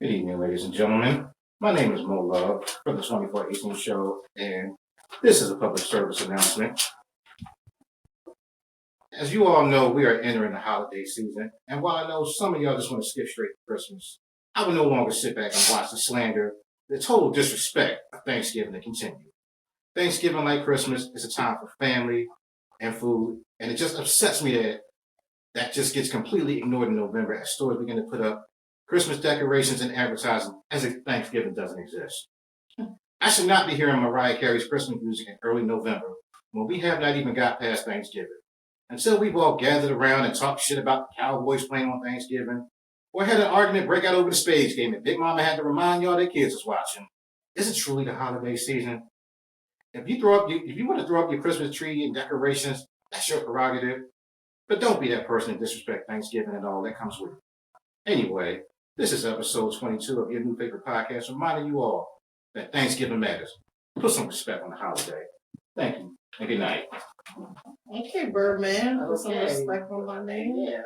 Good evening, ladies and gentlemen. My name is Mo Love from the 2418 show, and this is a public service announcement. As you all know, we are entering the holiday season, and while I know some of y'all just want to skip straight to Christmas, I will no longer sit back and watch the slander, the total disrespect of Thanksgiving to continue. Thanksgiving, like Christmas, is a time for family and food, and it just upsets me that that just gets completely ignored in November as stores begin to put up Christmas decorations and advertising as if Thanksgiving doesn't exist. I should not be hearing Mariah Carey's Christmas music in early November when we have not even got past Thanksgiving. Until we've all gathered around and talked shit about the Cowboys playing on Thanksgiving, or had an argument break out over the Spades game and Big Mama had to remind y'all their kids was watching. Is it truly the holiday season? If you want to throw up your Christmas tree and decorations, that's your prerogative. But don't be that person and disrespect Thanksgiving and all that comes with it. Anyway, this is episode 22 of your new favorite podcast, reminding you all that Thanksgiving matters. Put some respect on the holiday. Thank you, and good night. Okay, Birdman. Put some respect on my name. Yeah.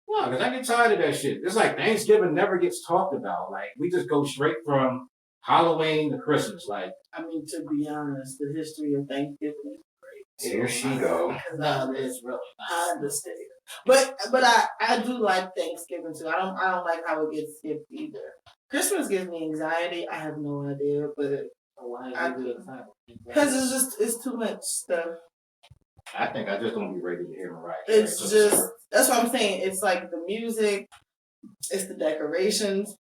No, because I get tired of that shit. It's like Thanksgiving never gets talked about. Like, we just go straight from Halloween to Christmas. Like, I mean, to be honest, the history of Thanksgiving is great. Here she go. No, it's really not. I understand. But I do like Thanksgiving too. I don't like how it gets skipped either. Christmas gives me anxiety. I have no idea, but why I do anxiety? Because it's too much stuff. I think I just don't be ready to hear Mariah. It's just that's what I'm saying. It's like the music, it's the decorations,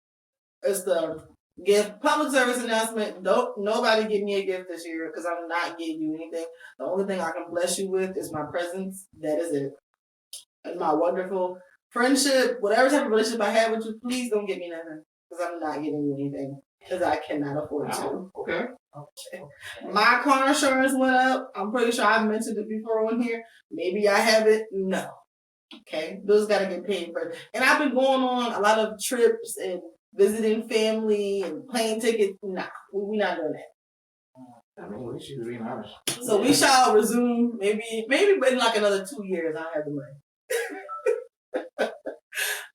it's the gift. Public service announcement. Don't nobody give me a gift this year because I'm not getting you anything. The only thing I can bless you with is my presence. That is it. And my wonderful friendship, whatever type of relationship I have with you, please don't give me nothing because I'm not giving you anything because I cannot afford to. Okay. My car insurance went up. I'm pretty sure I've mentioned it before on here. Maybe I haven't. No. Okay. Those got to get paid for. And I've been going on a lot of trips and visiting family and plane tickets. Nah, we're not doing that. I mean, we should be honest. So we shall resume. Maybe in like another 2 years I'll have the money.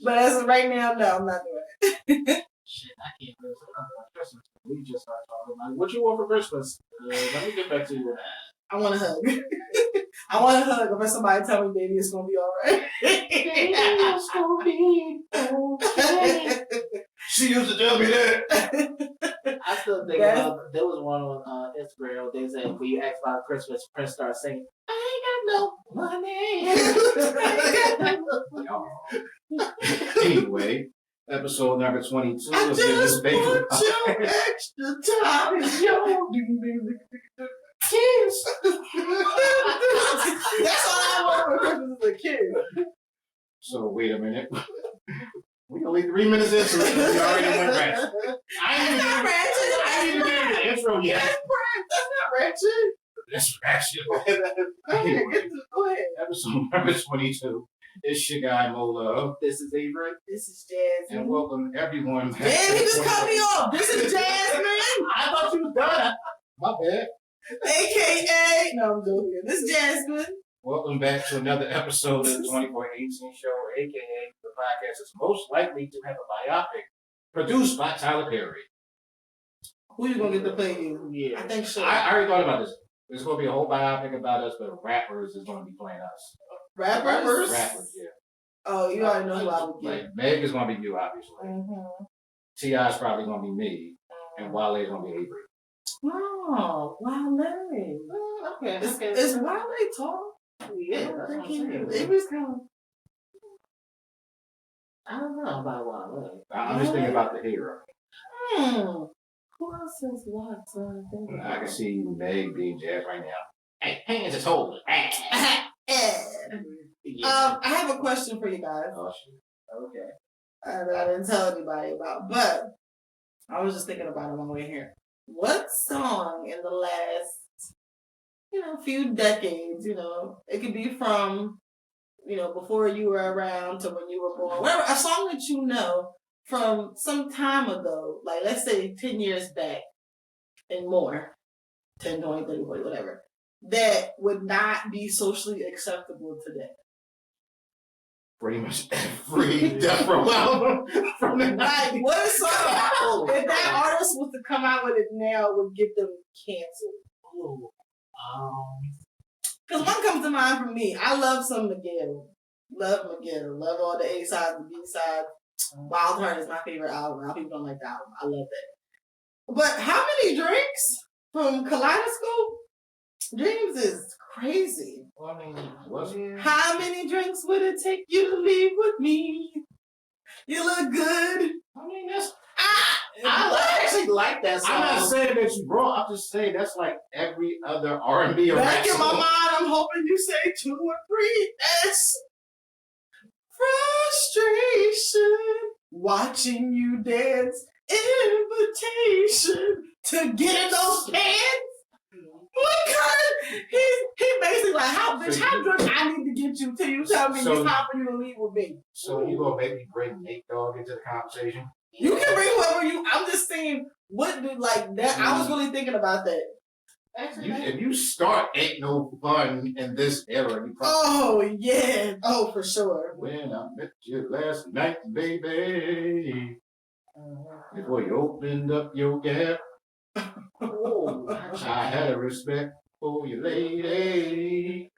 But as of right now, no, I'm not doing it. Shit, I can't really talk about Christmas. We just started talking about what you want for Christmas. Let me get back to you. I want a hug. I want a hug. Or somebody tell me, baby, it's gonna be all right. It's gonna be okay. She used to tell me that. I still think about there was one on Instagram. They said when you ask about Christmas, Prince starts singing, "I ain't got no money." Anyway, episode number 22 I of just your favorite want your extra time. Kids. That's all I want for Christmas as a kid. So wait a minute. We only 3 minutes into it. We already went ratchet. That's not ratchet. I didn't even do the intro yet. That's not ratchet. That's ratchet. Anyway, Go ahead. episode number 22. It's your guy Mo Love. This is Avery. This is Jasmine. And welcome everyone. Damn, he just cut me off. This is Jasmine. I thought you was done. My bad. AKA. No, I'm joking. This is Jasmine. Welcome back to another episode of the 2418 show, aka the podcast is most likely to have a biopic produced by Tyler Perry. Who you gonna get to play you? Yeah. I think so. I already thought about this. There's going to be a whole biopic about us, but rappers is going to be playing us. Rappers? Rappers, yeah. Oh, you already know who I would get. Like, Meg is going to be you, obviously. Mm-hmm. T.I. is probably going to be me, and Wale is going to be Avery. Oh, Wale. Okay. Is Wale tall? Yeah, that's what I'm saying. Avery's kind of. I don't know about Wale. I'm just thinking about the hero. Who else is what? I can see Meg being Jazz right now. Hey, hands are told. I have a question for you guys. Oh, shit. Okay. That I didn't tell anybody about, but I was just thinking about it on my way here. What song in the last, few decades, it could be from, before you were around to when you were born, whatever, a song that you know from some time ago, like let's say 10 years back and more, 10, 20, 30, 40, whatever, that would not be socially acceptable today. pretty much every Death Row album from the Like, 90s. what song? If that artist was to come out with it now, it would get them canceled. Ooh. Because one comes to mind for me. I love some Miguel. Love Miguel. Love all the A sides, the B sides. Wild Heart is my favorite album. A lot of people don't like the album. I love that. But how many drinks from Kaleidoscope? Dreams is crazy. Well, I mean, was it? How many drinks would it take you to leave with me? You look good. I mean, that's. I actually like that song. I'm not saying that you wrong. I'm just saying that's like every other R&B or rap Back in my song. mind, I'm hoping you say 2 or 3. That's frustration. Watching you dance. Invitation to get in those pants. What kind? He basically like, how drunk I need to get you till you tell me it's time for you to leave with me. So you gonna make me bring Nate Dogg into the conversation? You can bring whoever you. I'm just saying, what did like that? I was really thinking about that. If you start Ain't No Fun in this era, you probably. Oh yeah. Oh for sure. When I met you last night, baby, before you opened up your gap, I had a respect for you, lady.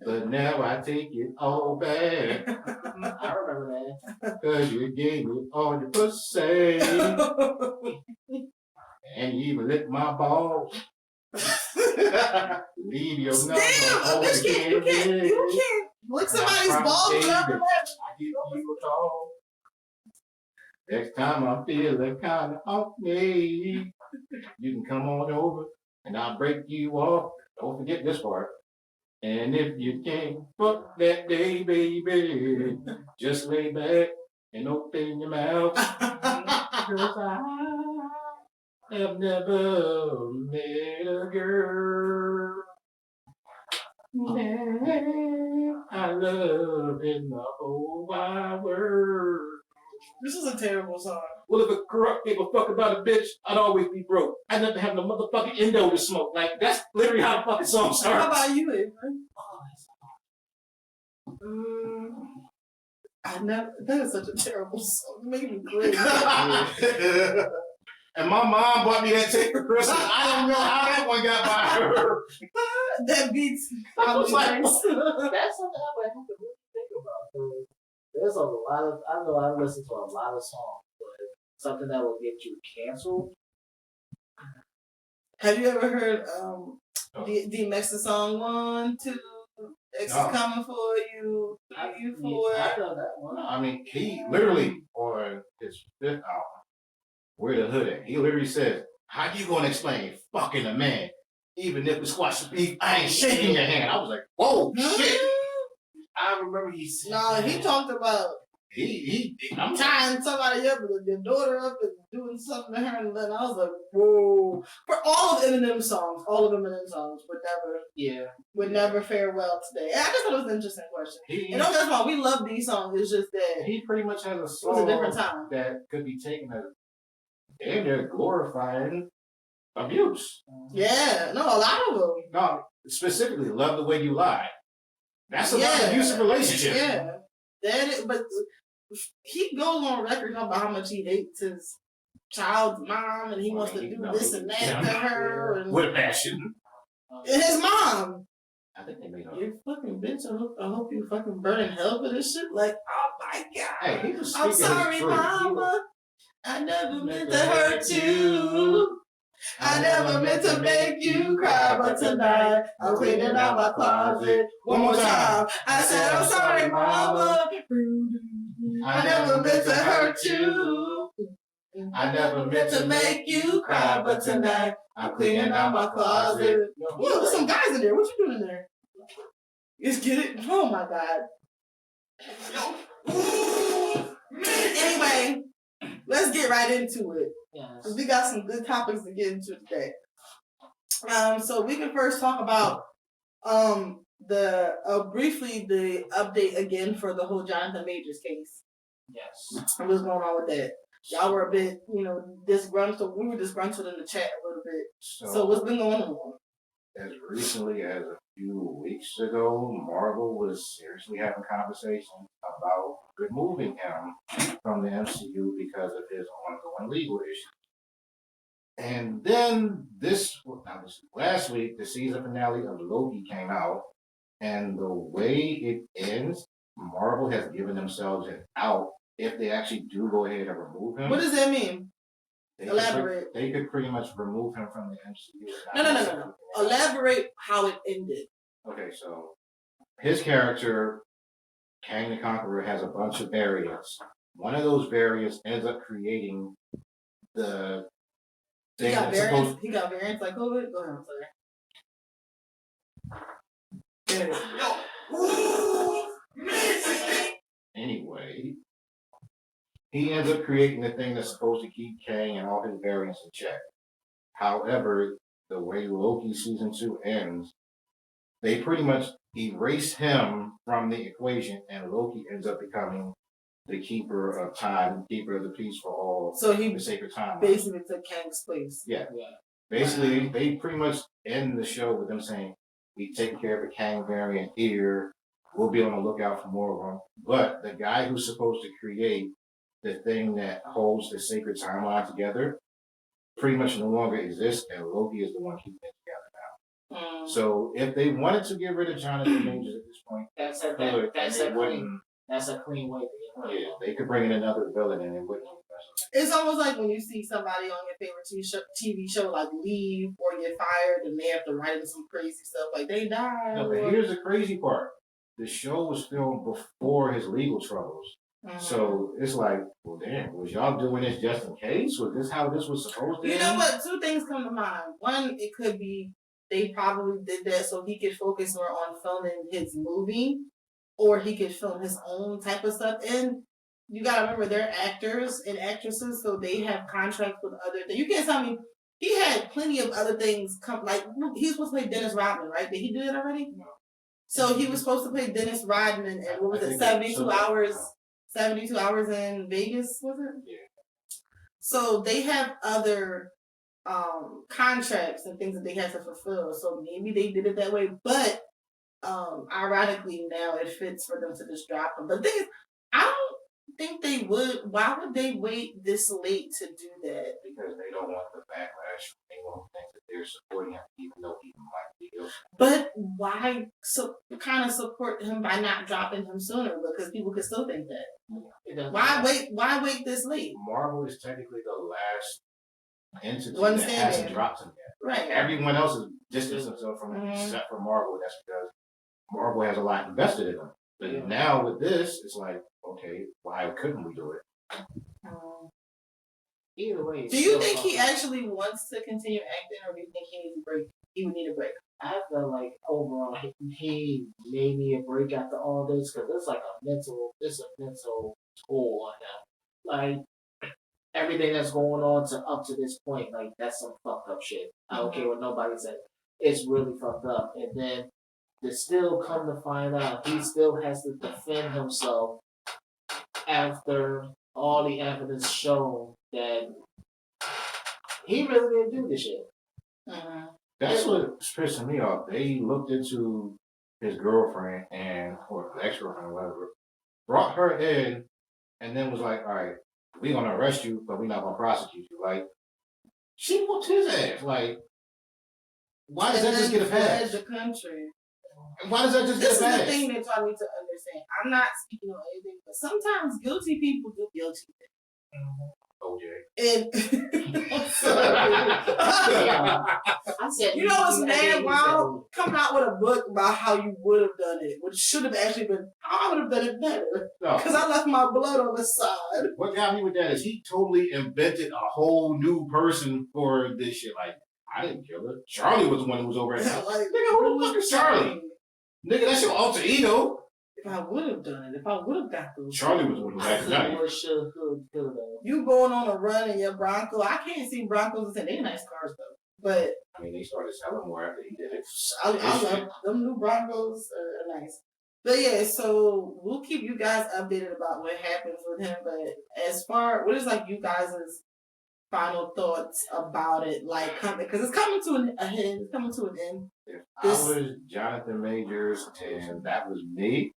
But now I take it all back. I remember that. Cause you gave me all your pussy. And you even licked my balls. Leave your number Damn, on bitch, you can't lick somebody's balls without them. I give you a call. Next time I'm feeling kind of off me, you can come on over and I'll break you off. Don't forget this part. And if you can't fuck that day, baby, just lay back and open your mouth. 'Cause I have never met a girl that I love in the whole wide world. This is a terrible song. Well, if a corrupt gave a fuck about a bitch, I'd always be broke. I'd never have no motherfucking endo to smoke. Like, that's literally how the fucking song How starts. about you, Avery? I never. That is such a terrible song. It made me crazy. And my mom bought me that tape for Christmas. I don't know how that one got by her. That beats. I was like, That's something I would have to really think about. 'Cause there's a lot of, I know I listen to a lot of songs, but something that will get you canceled. Have you ever heard DMX the song 1, 2, X is coming for you, 3, 4? I know that one. I mean, he literally, on his 5th album, Where the Hood At, he literally says, how you gonna explain fucking a man? Even if we squash the beef, I ain't shaking your hand. I was like, whoa, shit. I remember he said. No, he talked about I'm tying somebody up with their daughter up and doing something to her, and then I was like, whoa. For all of Eminem's songs would never fare well today. And I just thought it was an interesting question. And don't get us wrong, we love these songs. It's just that he pretty much has a it was song a different time. that could be taken as damn near glorifying abuse. Yeah, no, a lot of them. No, specifically, Love the Way You Lie. That's an abusive relationship. Yeah, but he goes on record talking about how much he hates his child's mom and he wants to do this and that to her. And with passion. his mom. I think they made up. You fucking bitch, I hope you fucking burn in hell for this shit. Like, oh my god. Hey, he was I'm speaking sorry, his truth. mama. I never meant to hurt you. I never meant to make you cry, but tonight I'm cleaning out my closet. One more time. I said, I'm sorry, mama. I never meant to hurt you. I never Meant to make you cry, but tonight I'm cleaning out my closet. Yo, there's some guys in there. What you doing in there? Let's get it. Oh my god. Anyway, let's get right into it. Yes. We got some good topics to get into today. So we can first talk about briefly the update again for the whole Jonathan Majors case. Yes. And what's going on with that? Y'all were a bit, disgruntled. We were disgruntled in the chat a little bit. So what's been going on? as recently as a few weeks ago, Marvel was seriously having conversations about removing him from the MCU because of his ongoing legal issues. And then last week, the season finale of Loki came out, and the way it ends, Marvel has given themselves an out if they actually do go ahead and remove him. What does that mean? They Elaborate. They could pretty much remove him from the MCU. No. Elaborate how it ended. Okay, so his character, Kang the Conqueror, has a bunch of variants. One of those variants ends up creating the thing that's supposed. He got variants like COVID. Go ahead, I'm sorry. Anyway, he ends up creating the thing that's supposed to keep Kang and all his variants in check. However, the way Loki season 2 ends, they pretty much erase him from the equation, and Loki ends up becoming the keeper of time, keeper of the peace for all. So he the sacred time. Basically took Kang's place. Yeah. Basically, they pretty much end the show with them saying, "We take care of the Kang variant here. We'll be on the lookout for more of them." But the guy who's supposed to create the thing that holds the sacred timeline together pretty much no longer exists, and Loki is the one keeping it together now. So if they wanted to get rid of Jonathan Majors at this point, that's a clean way to get rid of him. They could bring in another villain and it wouldn't. It's almost like when you see somebody on your favorite TV show like leave or get fired, and they have to write in some crazy stuff like they died. No, but here's the crazy part: the show was filmed before his legal troubles. So it's like, well, damn, was y'all doing this just in case? Was this how this was supposed to You end? know what? Two things come to mind. One, it could be they probably did that so he could focus more on filming his movie, or he could film his own type of stuff. And you gotta remember, they're actors and actresses, so they have contracts with other things. You can't tell me he had plenty of other things come. Like he was supposed to play Dennis Rodman, right? Did he do that already? No. So he was supposed to play Dennis Rodman, and what was it? 72 hours. 72 hours in Vegas, was it? Yeah. So they have other contracts and things that they have to fulfill. So maybe they did it that way. But ironically, now it fits for them to just drop them. But the thing is, I don't think they would. Why would they wait this late to do that? Because they don't want the backlash from anyone who thinks that they're supporting him, even though he might be guilty. But why kind of support him by not dropping him sooner? Because people could still think that. Why wait? Why wait this late? Marvel is technically the last entity that hasn't dropped him yet. Right. Everyone else is distanced themselves from it, except for Marvel. That's because Marvel has a lot invested in them. But now with this, it's like, okay, why couldn't we do it? Either way. Do you think he actually wants to continue acting, or do you think he needs a break? He would need a break. I feel like overall he may need a break after all this, because it's like a mental toll on him. Like everything that's going on up to this point, like that's some fucked up shit. I don't care what nobody said. It's really fucked up. And then to still come to find out he still has to defend himself after all the evidence shown that he really didn't do this shit. That's what's pissing me off. They looked into his girlfriend or ex-girlfriend or whatever, brought her in, and then was like, all right, we're going to arrest you, but we're not going to prosecute you. Like, she whooped his ass. Like, why does that just get a pass? The country. And why does that just get a pass? This is the thing that y'all need to understand. I'm not speaking on anything, but sometimes guilty people do guilty things. OJ. And I said, you know what's mad wild? Coming out with a book about how you would have done it, which should have actually been how I would have done it better. Because I left my blood on the side. What got me with that is he totally invented a whole new person for this shit. Like, I didn't kill her. Charlie was the one who was over at the house. Like, nigga, who the fuck is Charlie? Nigga, that's your alter ego. If I would have done it, if I would have got those. Charlie was the one who had the knife. You going on a run in your Bronco. I can't see Broncos and say they're nice cars though. But I mean, they started selling more after he did it. I love them new Broncos are nice. But yeah, so we'll keep you guys updated about what happens with him. But as far, what is like you guys' final thoughts about it? Like, because it's coming to an end. It's coming to an end. If I was Jonathan Majors and that was me,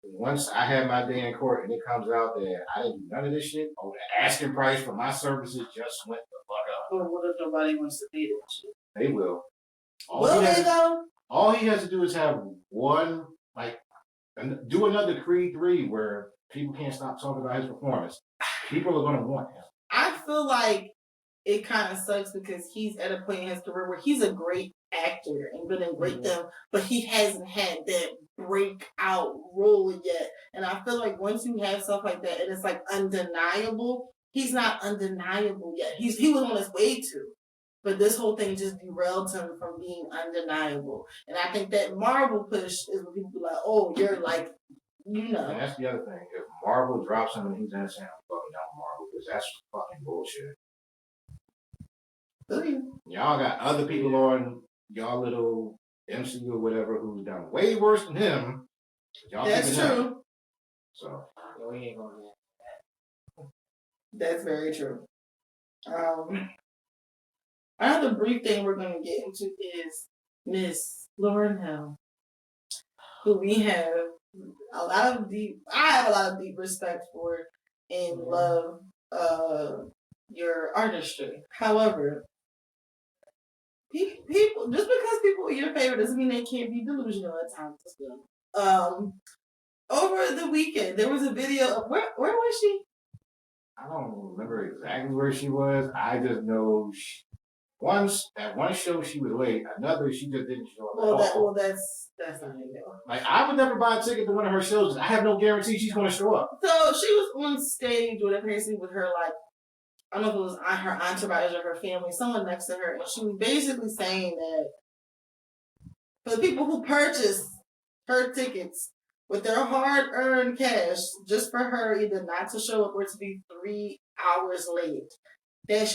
once I have my day in court and it comes out that I didn't do none of this shit, or the asking price for my services just went the fuck up. But what if nobody wants to pay that shit? They will. Will they though? All he has to do is have one, like, do another Creed 3 where people can't stop talking about his performance. People are going to want him. I feel like it kind of sucks because he's at a point in his career where he's a great actor and been in great them, but he hasn't had that breakout role yet. And I feel like once you have stuff like that and it's like undeniable, he's not undeniable yet. He was on his way to. But this whole thing just derailed him from being undeniable. And I think that Marvel push is when people be like, oh, you're like, you know. And that's the other thing. If Marvel drops him and he's innocent, I'm fucking down with Marvel because that's fucking bullshit. Y'all got other people on y'all little MCU or whatever who's done way worse than him. Y'all that's true. Him. So we ain't gonna get that. That's very true. Another brief thing we're gonna get into is Miss Lauryn Hill, who we have I have a lot of deep respect for and love your artistry. However, people just because people are your favorite doesn't mean they can't be delusional at times. Over the weekend there was a video of where was she? I don't remember exactly where she was. I just know at one show she was late. Another she just didn't show up. That's not it. Like I would never buy a ticket to one of her shows. I have no guarantee she's going to show up. So she was on stage with apparently with her like I don't know if it was her entourage or her family, someone next to her, and she was basically saying that for the people who purchased her tickets with their hard-earned cash, just for her either not to show up or to be 3 hours late, that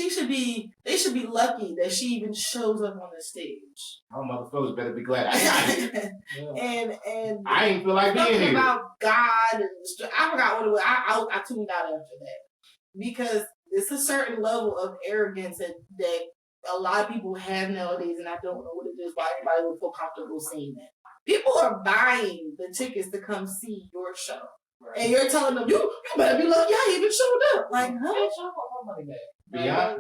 they should be lucky that she even shows up on the stage. Oh, motherfuckers better be glad I and I ain't feel like being here. About God and I forgot what it was. I tuned out after that because it's a certain level of arrogance that a lot of people have nowadays, and I don't know what it is. Why everybody would feel comfortable saying that. People are buying the tickets to come see your show, and you're telling them you better be lucky I even showed up. Like,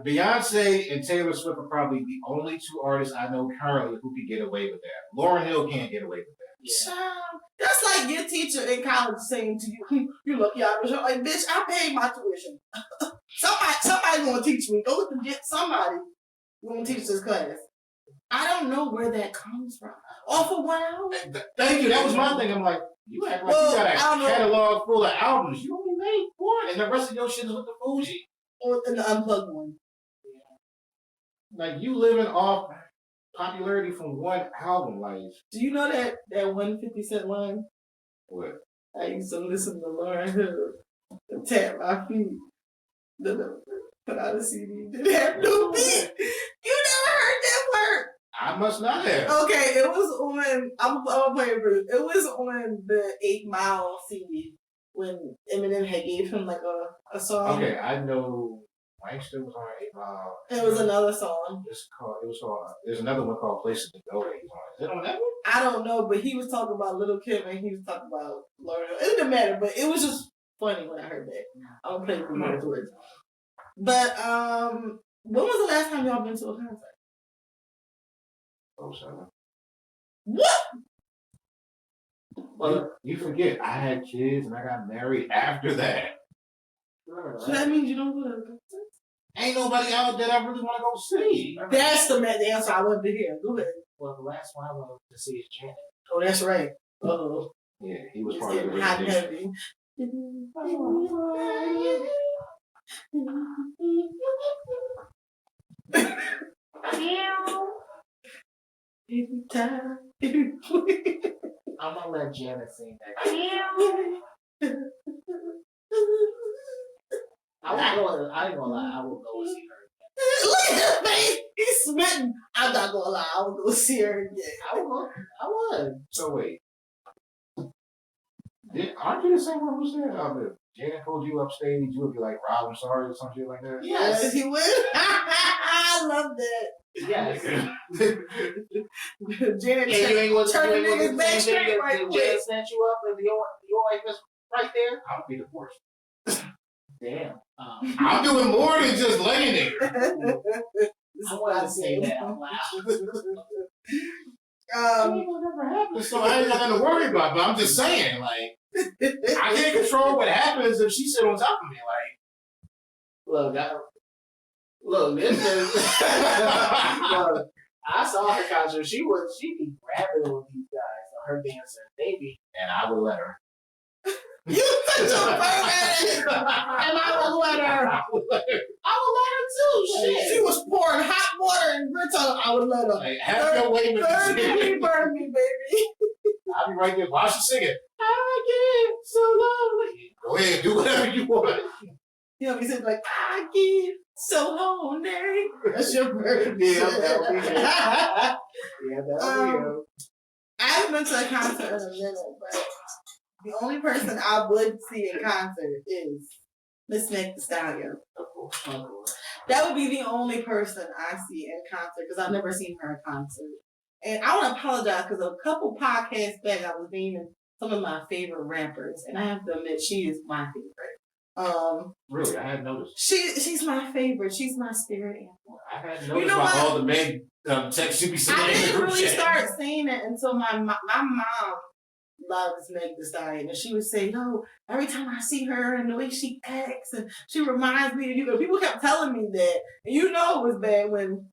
Beyonce and Taylor Swift are probably the only two artists I know currently who can get away with that. Lauryn Hill can't get away with that. Yeah. That's like your teacher in college saying to you, "You lucky I was like, bitch, I paid my tuition. somebody gonna teach me. Go get somebody gonna teach this class." I don't know where that comes from. All for 1 hour. Thank you. That was my thing. I'm like, you act like you got a catalog full of albums. You only made one, and the rest of your shit is with the Fuji. Or the unplugged one. Like you living off popularity from one album. Like, do you know that 150 Cent line? What? I used to listen to Lauryn Hill tap my feet. Put out a CD. Didn't have no beat. You never heard that word? I must not have. Okay, it was on. I'm playing for it. It was on the 8 Mile CD when Eminem had gave him like a song. Okay, I know. Wankster was on 8 Mile. It was another song. It was called. There's another one called Places to Go that he's on. Is it on that one? I don't know, but he was talking about Little Kim and he was talking about Lauryn Hill. It didn't matter, but it was just funny when I heard that. I don't play with words. But when was the last time y'all been to a concert? 07. What? Well, you forget I had kids and I got married after that. So that means you don't go to the concert? Ain't nobody out that I really want to go see. That's the answer I wanted to hear. Go ahead. Well, the last one I wanted to see is Janet. Oh, that's right. Uh-oh. Yeah, he was It's part of the hot original. heavy. Every time. I'm gonna let Janet sing that. I ain't gonna lie, I will go see her. Look at his face. He's smitten. I'm not gonna lie. I will go see her again. I would. So wait. Aren't you the same one who said Janet pulled you upstage, you would be like, Rob, I'm sorry, or some shit like that. Yes, he would. I love that. Yes. Janet You ain't want turn the to niggas back straight right Janet quick. snatch you up and your wife is right there. I'll be divorced. Damn. I'm doing more than just laying there. I wanted to say that out loud. So I ain't got nothing to worry about, but I'm just saying, like, I can't control what happens if she sit on top of me, like. Look, this is. Look, I saw her concert. She be rapping with these guys on her dancing. They be, and I would let her. You such a pervert! And I would let her. I would let her. I would let her too. Shit. She was pouring hot water and grits on. I would let her. Like, have your way with Burn me, burn me, baby. I'll be right there while she's singing. I get so lonely. Go ahead, do whatever you want. You know, he said like, I get so lonely. That's your birthday. Yeah, that'll be it. Yeah, that'll be it. I haven't been to a concert in a minute, but the only person I would see in concert is Miss Meg Thee Stallion. That would be the only person I see in concert because I've never seen her in concert. And I want to apologize because a couple podcasts back I was naming some of my favorite rappers, and I have to admit she is my favorite. Really, I hadn't noticed. She's my favorite. She's my spirit animal. I hadn't noticed about all the Meg texts you be sending. I didn't really start seeing it until my mom loves Meg Thee Stallion, and she would say, "No, every time I see her and the way she acts, and she reminds me of you." People kept telling me that, and it was bad when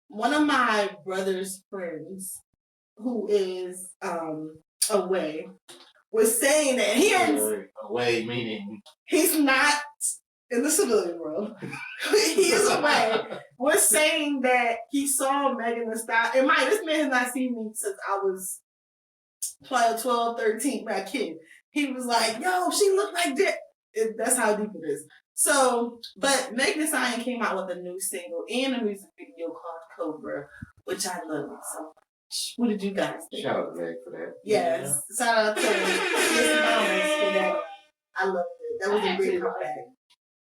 one of my brother's friends, who is away, was saying that away meaning he's not in the civilian world. He is away. Was saying that he saw Megan Thee Stallion. And this man has not seen me since I was 12, 13, my kid. He was like, yo, she looked like that. That's how deep it is. So, but Megan Thee Stallion came out with a new single and a music video called Cobra, which I love so much. What did you guys think? Shout out to Meg for that. Yes. Yeah. Shout out to Miss Mamas for that. I loved it. That was a great comeback.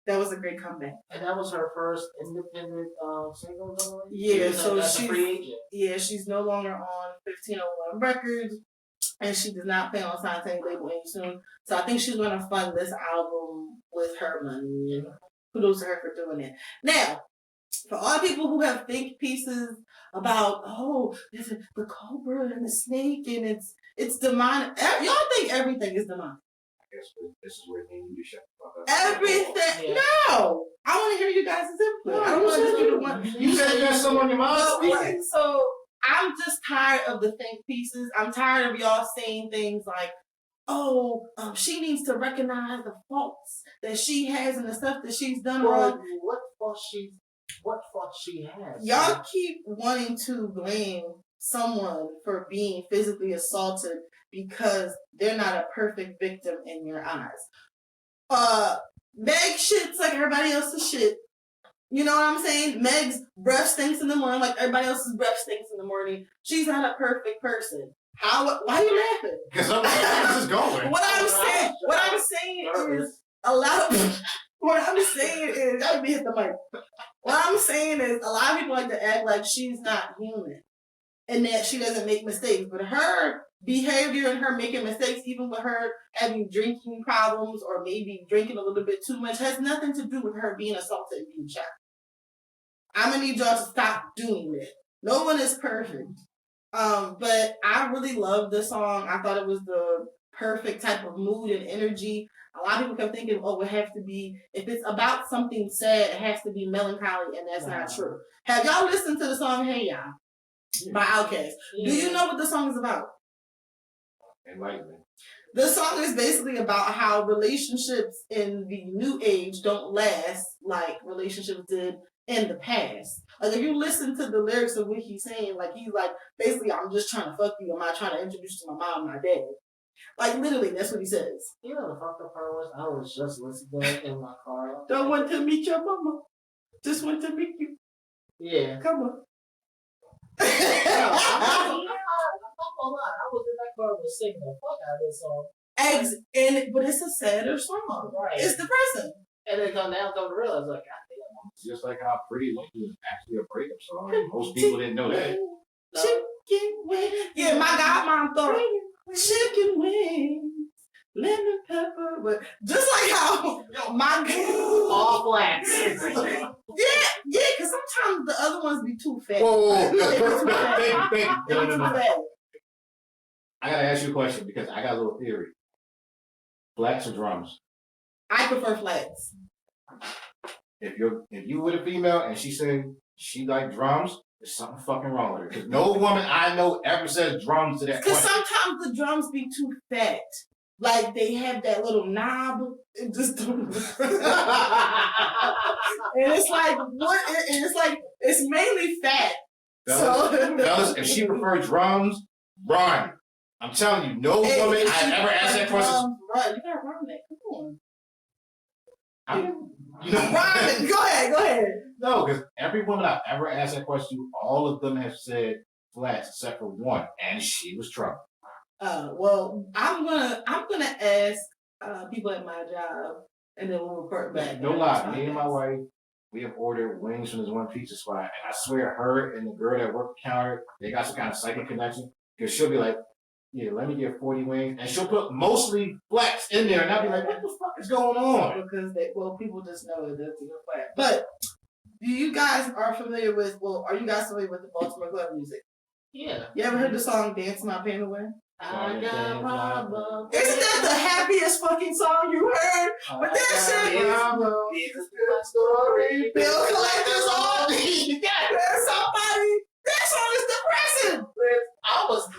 That was a great comeback. And that was her first independent single, though? Yeah, so she's a free agent. Yeah, she's no longer on 1501 Records, and she does not plan on signing to any label any soon. So I think she's going to fund this album with her money. And kudos to her for doing it. Now, for all people who have think pieces about, there's the cobra and the snake and it's demonic. Y'all think everything is demonic. I guess this is where you need to shut the fuck up. Everything. Yeah. No! I want to hear you guys' input. No, I don't want to just be the one. You said you got someone on your mind? Okay, so I'm just tired of the think pieces. I'm tired of y'all saying things like, she needs to recognize the faults that she has and the stuff that she's done wrong. What fault she has? Y'all keep wanting to blame someone for being physically assaulted because they're not a perfect victim in your eyes. Meg shit's like everybody else's shit. You know what I'm saying? Meg's breath stinks in the morning like everybody else's breath stinks in the morning. She's not a perfect person. Why are you laughing? Because I'm just going. What I'm saying is a lot of what I'm saying is let me hit the mic. What I'm saying is a lot of people like to act like she's not human and that she doesn't make mistakes. But her behavior and her making mistakes, even with her having drinking problems or maybe drinking a little bit too much, has nothing to do with her being assaulted and being shot. I'm gonna need y'all to stop doing that. No one is perfect. But I really loved the song. I thought it was the perfect type of mood and energy. A lot of people kept thinking, it has to be, if it's about something sad, it has to be melancholy, and that's not true. Have y'all listened to the song Hey Ya by Outkast? Yeah. Do you know what the song is about? Enlighten me. The song is basically about how relationships in the new age don't last like relationships did in the past. Like if you listen to the lyrics of what he's saying, like he's like, basically, I'm just trying to fuck you. I'm not trying to introduce you to my mom and my dad. Like literally, that's what he says. You know the fucked up part was I was just listening to it in my car. Don't want to meet your mama. Just want to meet you. Yeah. Come on. I'm not gonna lie. I was in that car was singing the fuck out of this song. But it's a sadder song. Right. It's depressing. And then now come to realize, like, God damn. Just like how Pretty Woman is actually a breakup song. Most people didn't know that. Chicken wings. Yeah, my godmom thought chicken wings, lemon pepper, but just like how my All blacks. yeah, because sometimes the other ones be too fat. Whoa. They be too fat. Think. They be too fat. I gotta ask you a question because I got a little theory. Flats or drums? I prefer flats. If you were a female and she said she liked drums, there's something fucking wrong with her. Because no woman I know ever says drums to that point. Because sometimes the drums be too fat. Like they have that little knob. It just don't. And it's like what? And it's like it's mainly fat. Fellas, if she prefers drums, run. I'm telling you, no woman I've ever asked that question. Run. You gotta run that. Come on. Run. Go ahead. No, because every woman I've ever asked that question to, all of them have said flats except for one, and she was trouble. Well, I'm gonna ask people at my job, and then we'll report back. No lie, me and my wife, we have ordered wings from this one pizza spot, and I swear her and the girl that worked the counter, they got some kind of psychic connection. Because she'll be like, yeah, let me get 40 wings, and she'll put mostly flats in there, and I'll be like, what the fuck is going on? Because people just know it doesn't go flat. But you guys are familiar with? Well, are you guys familiar with the Baltimore club music? Yeah. You ever heard the song "Dance My Pain Away"? I got problems. Isn't that the happiest fucking song you heard? But that shit is story. Bill collectors all. There's somebody. That song is depressing.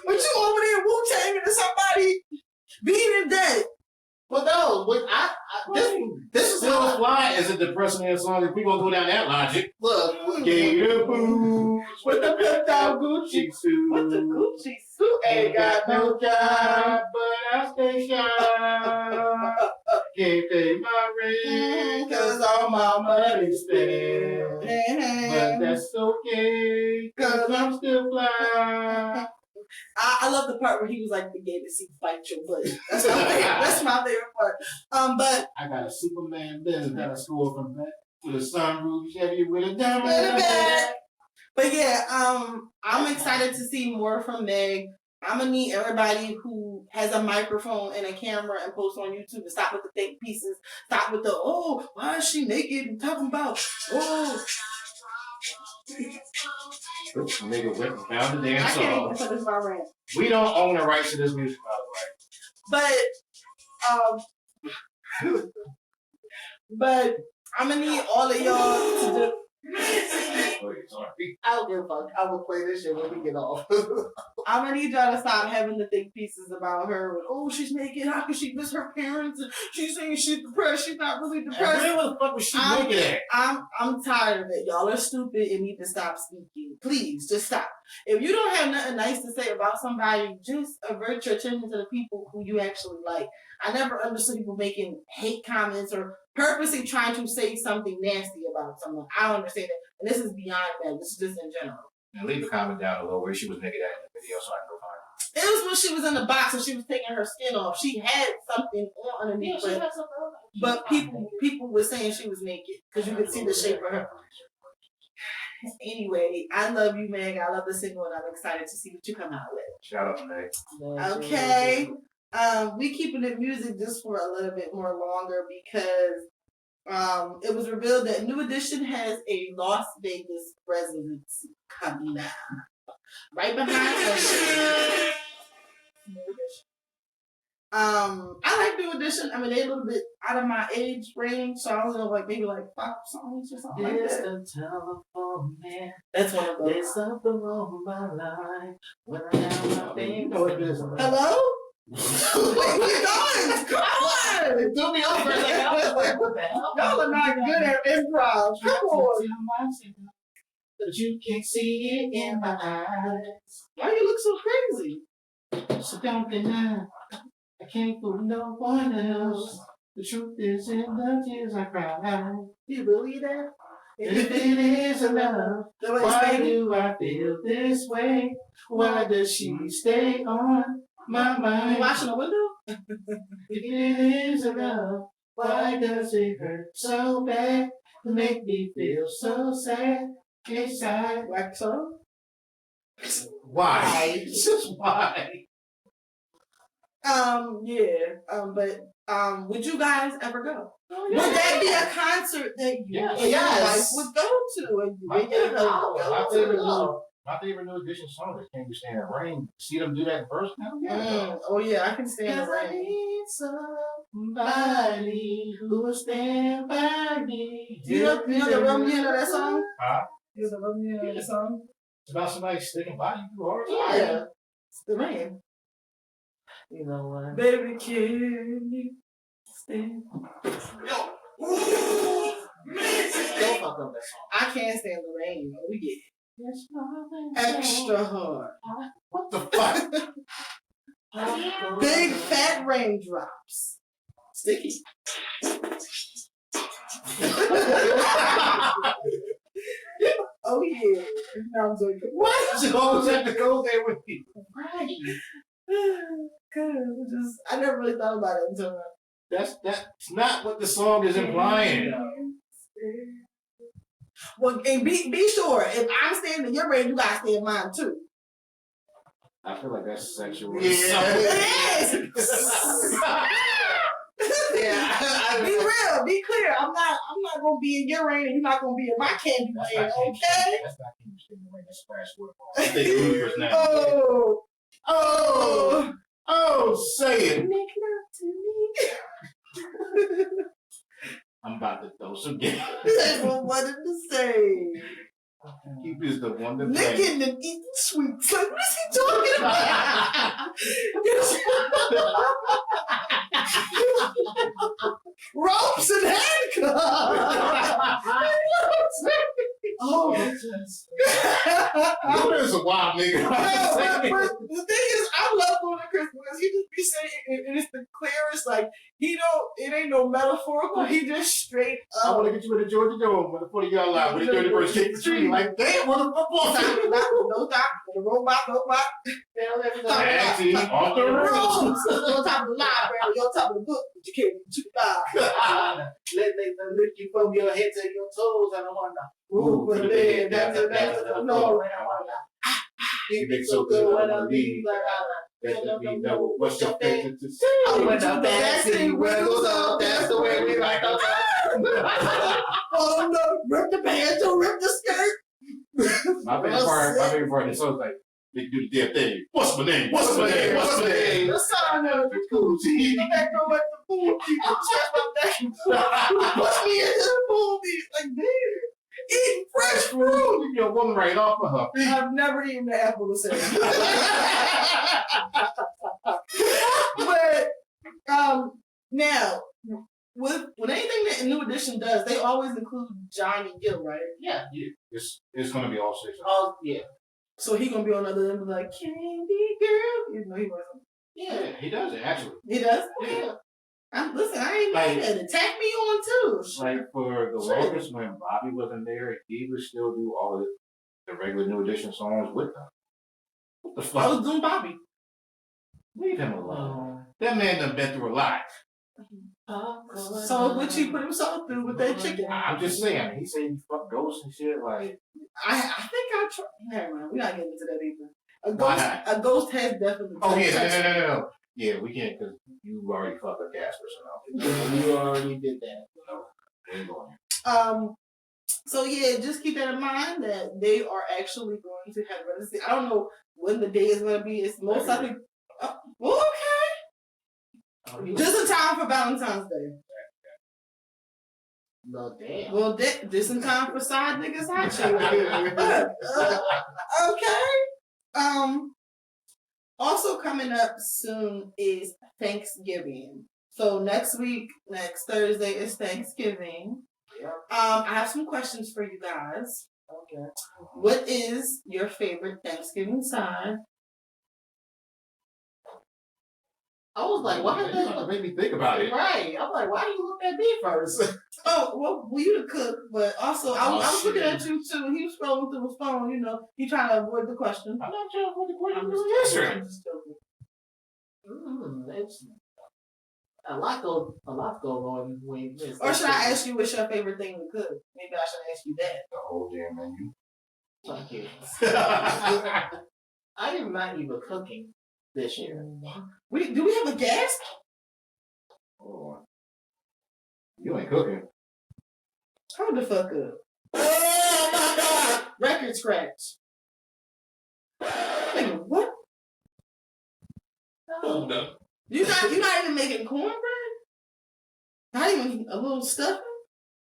But you over there Wu-Tang and somebody beating dead. Well, no, this is Still how Fly is a depressing ass song. If we gonna go down that logic, look. Gator boots with the flipped out Gucci suit. With the Gucci suit. Ain't got no job, but I stay shy. Can't pay my rent, cause all my money's spent. But that's okay, cause I'm still fly. I love the part where he was like, the gay to see fight your butt. That's my favorite part. But I got a Superman Benz that I scored from back with a sunroof Chevy with a diamond in in the the back. back. But yeah, I'm excited to see more from Meg. I'm gonna need everybody who has a microphone and a camera and post on YouTube to stop with the fake pieces. Stop with the why is she naked and talking about This nigga went and found the damn I can't even song. finish my rant. We don't own the rights to this music, by the way. But I'm gonna need all of y'all to do. Wait, sorry. I don't give a fuck. I will play this shit when we get off. I'm gonna need y'all to stop having the think pieces about her. She's naked. How can she miss her parents? And she's saying she's depressed. She's not really depressed. Where the fuck was she naked at? I'm tired of it. Y'all are stupid and need to stop speaking. Please, just stop. If you don't have nothing nice to say about somebody, just avert your attention to the people who you actually like. I never understood people making hate comments or purposely trying to say something nasty about someone. I don't understand it. And this is beyond that. This is just in general. And leave a comment down below where she was naked at in the video so I can go find her. It was when she was in the box and she was taking her skin off. She had something on underneath, but people were saying she was naked because you could see the shape of her. Anyway, I love you, Meg. I love the single, and I'm excited to see what you come out with. Shout out to Meg. Okay. We keeping the music just for a little bit more longer because it was revealed that New Edition has a Las Vegas residency coming down. Right behind us. New Edition. I like New Edition. I mean, they're a little bit out of my age range, so I don't know, like maybe like 5 songs or something like that. The telephone man. That's one of those. There's something wrong with my life when I have my thing. You know what it is. Hello? Where we going? Come on! It threw me off for a second. I was like, what the hell? Y'all are not good at improv. Come on. But you can see it in my eyes. Why you look so crazy? So don't deny. I can't fool no one else. The truth is in the tears I cry. You believe that? If it is enough, why do I feel this way? Why does she stay on my mind? You watching the window? If it is love, why does it hurt so bad? Make me feel so sad inside. Wax on? Why? Just why? But would you guys ever go? Oh, Would that be a concert that you Yes. and your wife Yes. would go to? And you My and your favorite- husband my go favorite to? new- My favorite new edition song is Can't You Stand the Rain. See them do that in verse now? Yeah. Oh yeah, I can stand the Cause I rain. need somebody who will stand by me. You know the Romeo of that song? Huh? You know the Romeo of that song? It's about somebody sticking by you too hard. Yeah. It's the rain. You know what? Baby, can you stand? Don't fuck up that song. I can't stand the rain. You know, we get Yes, darling. extra hard. What the fuck? Big fat raindrops. Sticky. Oh yeah. No, I'm joking. What? You always have to go there with you. Right. I never really thought about it until now. That's not what the song is implying. Well, and be sure if I'm standing in your rain, you gotta stay in mine too. I feel like that's sexual. It is. Yeah. Be real. Be clear. I'm not gonna be in your rain, and you're not gonna be in my candy That's rain. not Can't You Okay. Stand- That's not Can't You Stand the Rain. That's Splash Waterfall. I think Luther's now. Oh. Oh, oh, say it. Make love to me. I'm about to throw some gas. That's what I wanted to say. Keep is the one to play. Licking and eating sweets. Like, what is he talking about? Ropes and handcuffs. Oh, Luther's a wild nigga. but the thing is, I love Luda Chris because he just be saying it, and it's the clearest. Like it ain't no metaphorical. He just straight I up. want to get you in the Georgia Dome when the 40-yard line, when the 31st kick the tree. Like, damn, what a football team. No stop. The robot. Taxi off the road. On top of the library, on top of the book, but you can't be too loud. Let lift you from your head to your toes, and I wonder. Ooh, but then that's a no. You make so good when I leave. Let me know what's your favorite to say. When the backseat wiggles up, that's the way we like to Oh no, rip the pants or rip the skirt. My favorite part of the song is like, they do the damn thing. What's my name? What's my name? What's my name? The sign of the cool team. The back door at the pool. People check my back. Push me into the pool. Like, damn. Eating fresh fruit. You get a woman right off of her feet. I've never eaten the apple the same. But now with anything that New Edition does, they always include Johnny Gill, right? Yeah. It's gonna be all six. Oh, yeah. So he gonna be on the other end, like Candy Girl. Even though he wasn't. Yeah, he does it actually. He does. Yeah. Listen, I ain't mad at it. Tag me on too. Like for the Sure. longest when Bobby wasn't there, he would still do all the regular New Edition songs with them. What the I fuck? was doing Bobby. Leave him alone. That man done been through a lot. So what he put himself through with that chicken. I'm just saying. He said he fucked ghosts and shit. Like, I think I tried. Never mind. We're not getting into that either. Why not? A ghost has definitely. oh yeah, touched me. no. Yeah, we can't because you already fucked a gas person out. You already did that. So, we ain't going there. So yeah, just keep that in mind that they are actually going to have residency. I don't know when the day is going to be. It's most likely. Okay. Just in time for Valentine's Day. No, damn. Well, just in time for side niggas hot shit. Okay. Also coming up soon is Thanksgiving. So next week, next Thursday is Thanksgiving. Yeah. I have some questions for you guys. Okay. What is your favorite Thanksgiving side? I was like, why You gotta make me think about it. Right. I'm like, why do you look at me first? Oh, well, you the cook, but also I was looking shit. at you too. He was scrolling through his phone, he trying to avoid the question. I'm not sure what the question I'm was. just joking. It's a lot goes on when it's Or should I ask you what's your favorite thing to cook? Maybe I should ask you that. The whole damn menu. Fuck you. I am not even cooking this year. Do we have a guest? Oh, you ain't cooking. Hold the fuck up. Oh my god! Record scratch. Nigga, what? Hold up. You're not even making cornbread? Not even a little stuffing?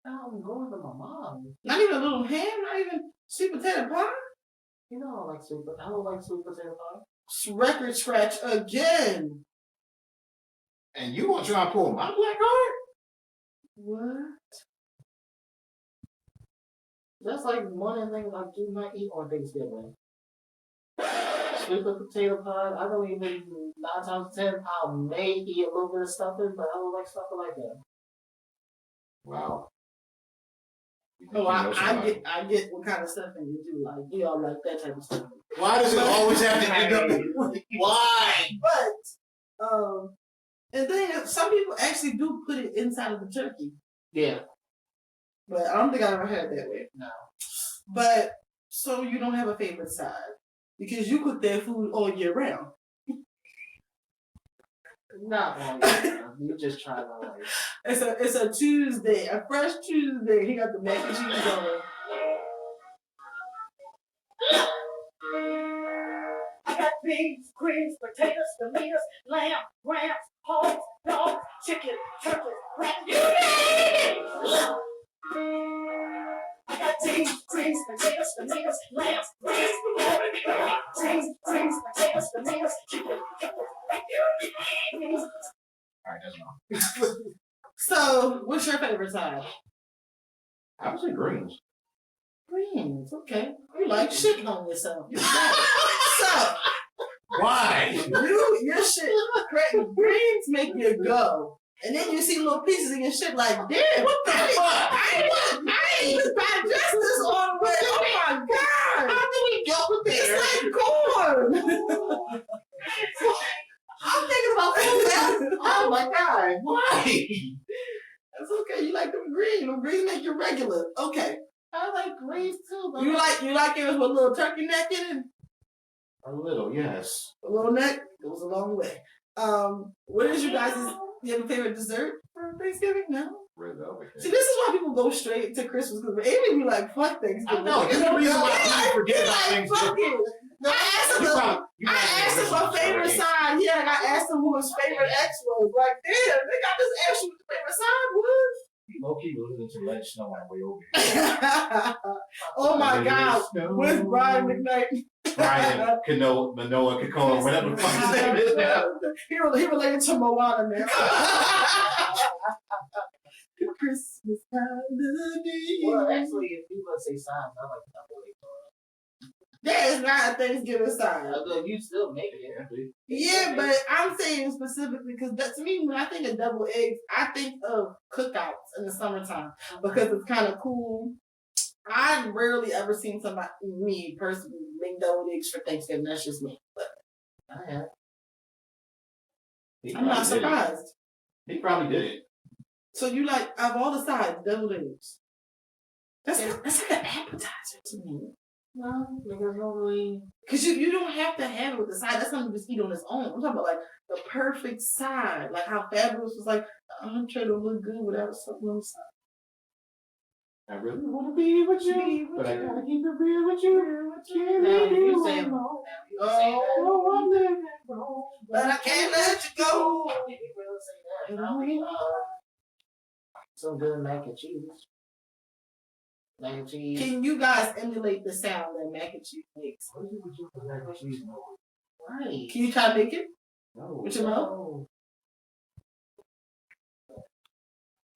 I'm going to my mom. Not even a little ham? Not even sweet potato pie? You know I don't like sweet potato pie. Record scratch again. And you want to try and pull my black card? What? That's like one of the things I do not eat on Thanksgiving. Sweet potato pie, I don't even, 9 times out of 10, I may eat a little bit of stuffing, but I don't like stuffing like that. Wow. Oh, I get what kind of stuffing you do like. You all like that type of stuff. Why does it always have to end up? Why? But and then some people actually do put it inside of the turkey. Yeah. But I don't think I ever had it that way. No. But so you don't have a favorite side because you cook that food all year round. Not all year. You just try my way. It's a Tuesday, a fresh Tuesday. He got the mac and cheese on it. I got beans, greens, potatoes, tomatoes, lamb, rams, hogs, dogs, chicken, turkey, rat, you name it! I got beans, greens, potatoes, tomatoes, lambs, rams, beans, greens, potatoes, tomatoes, chicken, turkey, rat, you name it! Alright, that's enough. So, what's your favorite side? I would say greens. Greens, okay. You like shitting on yourself. You got it. So, Why? your shit, greens make you go. And then you see little pieces of your shit like, damn, what the fuck? I ain't even digest this all the way. Oh my god. How did we go there? It's like corn. I'm thinking about food now. Oh my god. Why? That's okay. You like them green. Them green make you regular. Okay. I like greens too, but You like yours with a little turkey neck in it? A little, yes. A little neck goes a long way. What is you guys' you have a favorite dessert for Thanksgiving? No? Red velvet. See, this is why people go straight to Christmas because Avery be like, fuck Thanksgiving. No, this is the reason why people forget about like, fuck Thanksgiving. it. No, I asked him my favorite side. Yeah, and I asked him who his favorite ex was. Like, damn, they got this ask you what your favorite side was. Low-key listening to Let It Snow on the way over here. Oh my god. Where's Brian McKnight? Brian Manoa Kikoa, whatever the fuck his name is now. He related to Moana now. Christmas time of the year. well, actually, if you let's say signs, I like double egg. That is not a Thanksgiving sign. Although you still make it. Yeah, but I'm saying specifically because to me, when I think of double eggs, I think of cookouts in the summertime because it's kind of cool. I've rarely ever seen me personally, make double eggs for Thanksgiving. That's just me. But I have. I'm not surprised. He probably did it. So you like, of all the sides, double eggs. That's like an appetizer to me. No, because normally. Because you don't have to have it with the side. That's something you just eat on its own. I'm talking about like the perfect side. Like how Fabulous was like, the entree don't look good without something on the side. I really want to be with you, but I gotta keep it real with you. Now, you say that. Oh, I'm living wrong, but I can't let you go. You really say that. Now we some good mac and cheese. Mac and cheese. Can you guys emulate the sound that mac and cheese makes? What do you put mac and cheese? Right. Can you try to make it? No, With your mouth? No.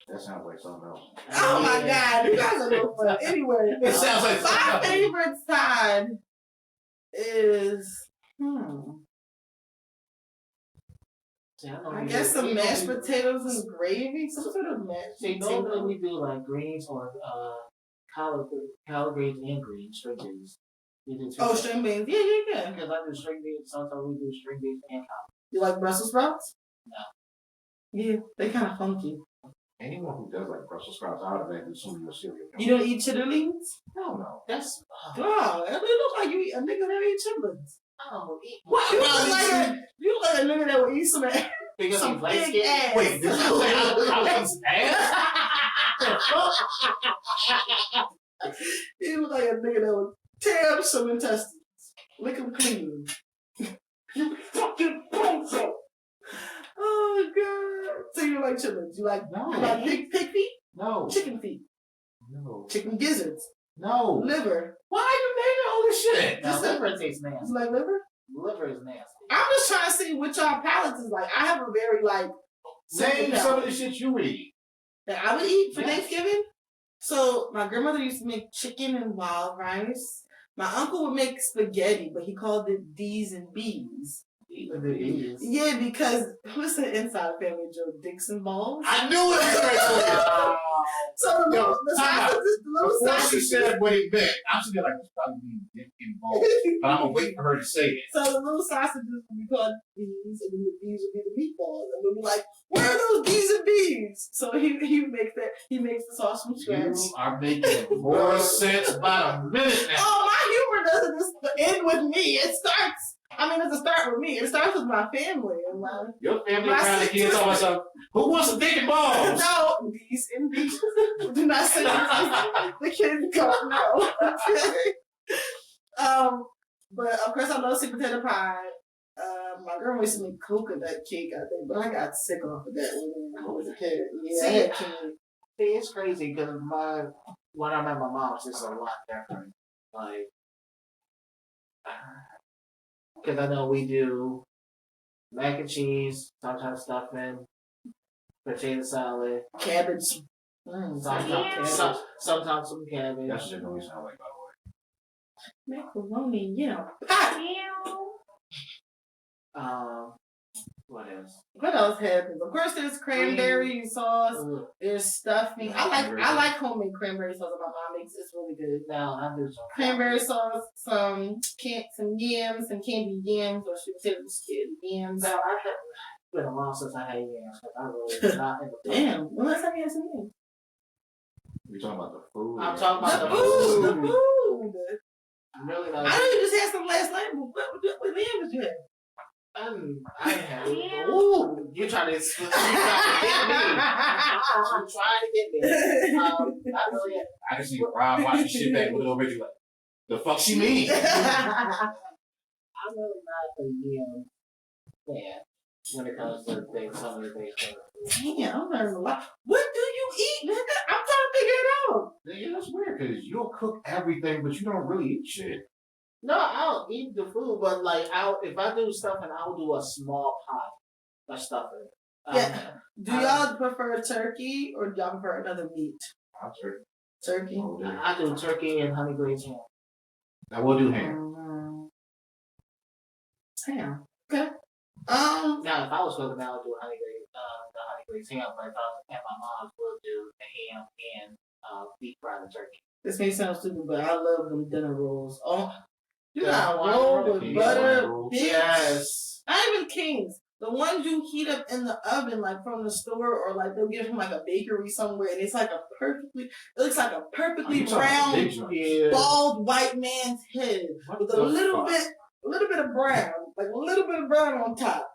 that sounds like something else. Oh my god, you guys are no fun. Anyway, It sounds like my something else. favorite side is I guess some mashed potatoes and gravy, some sort of mashed See, potato. normally we do like greens or collard greens and greens, string beans. We do Oh, string beans. Yeah. Because I do string beans, sometimes we do string beans and collard. You like Brussels sprouts? No. Yeah, they kind of funky. Anyone who does like Brussels sprouts, I automatically assume you're a cereal. You don't eat chitterlings? Hell no. That's Wow, it look like you eat a nigga that eat chitterlings. I don't eat. What? You look like a nigga that would eat some ass. Because Some he's light big skinned. ass. Wait, did you say I was eating some ass? He look like a nigga that would tear up some intestines, lick them clean. You fucking bozo. Oh god! So you like chitterlings? You like No. you like pig feet? No. Chicken feet? No. Chicken gizzards? No. Liver? Why are you naming all this shit? Now, liver tastes nasty. You like liver? Liver is nasty. I'm just trying to see what y'all palates is like. I have a very like Name simple some of palate the shit you eat. that I would eat for Yes. Thanksgiving. So my grandmother used to make chicken and wild rice. My uncle would make spaghetti, but he called it D's and B's. Yeah, because who's the inside family joke? Dixon balls. I knew it was right. So the Yo, the time out. sausages, the little Before she sausages. said what it meant, I'm sitting there like, it's probably being dick involved. But I'm going to wait for her to say it. So the little sausages would be called B's, and then the B's would be the meatballs, and we'd be like, "Where are those B's and B's?" So he makes that. He makes the sauce from scratch. You are making more sense by a minute now. Oh, my humor doesn't just end with me. It starts. I mean, it doesn't start with me. It starts with my family and my. Your family My around the kids sister- talking about something. Who wants some dick and balls? No, B's and B's. Do not say that. The kids don't know. Okay. But of course I love sweet potato pie. My grandma used to make coconut cake, I think, but I got sick off of that when I was a kid. Yeah, I See, had candy. See, it's crazy because when I'm at my mom's, it's a lot different. Like, because I know we do mac and cheese, sometimes stuffing, potato salad, Cabbage. Sometimes cabbage. sometimes some cabbage. That's just what we sound like, by the way. Macaroni, yeah. Pie. What else? What else happens? Of course, there's cranberry sauce. Ugh. There's stuffing. I like homemade cranberry sauce that my mom makes. It's really good. Now I do some Cranberry sauce, some yams, some candied yams, or sweet potato yams. Now I have been a while since I had yams. I really not in the Damn, when last time you had some yams? We talking about the food. I'm talking about The the food, food. the food. I'm really not. I know you just had some last night, but what yams did you have? I have. Ooh. You trying to get me? You trying to get me? Not really. I can see Rob watching shit back with little Richie like, the fuck she mean? I'm really not a yam fan when it comes to things. Some of the things. Damn, I'm learning a lot. What do you eat, nigga? I'm trying to figure it out. Yeah, that's weird because you'll cook everything, but you don't really eat shit. No, I'll eat the food, but like if I do stuffing, I'll do a small pot of stuffing. Yeah. Do y'all prefer turkey or do y'all prefer another meat? I'm sure. Turkey. Oh, dude. I do turkey and honey glazed ham. I will do ham. Ham. Okay. Now, if I was cooking, I would do the honey glazed ham. But if I was at my mom's, we'll do the ham and beef fried turkey. This may sound stupid, but I love them dinner rolls. Oh, you Yeah, got Hawaiian roll roll. with Yeah, butter, Hawaiian rolls. bitch. Yes. Not even Kings. The ones you heat up in the oven, like from the store, or like they'll get from like a bakery somewhere, and it's like it looks like a perfectly You talking about round, big joints. Yeah. bald white man's head What with the a little fuck? bit of brown, like a little bit of brown on top.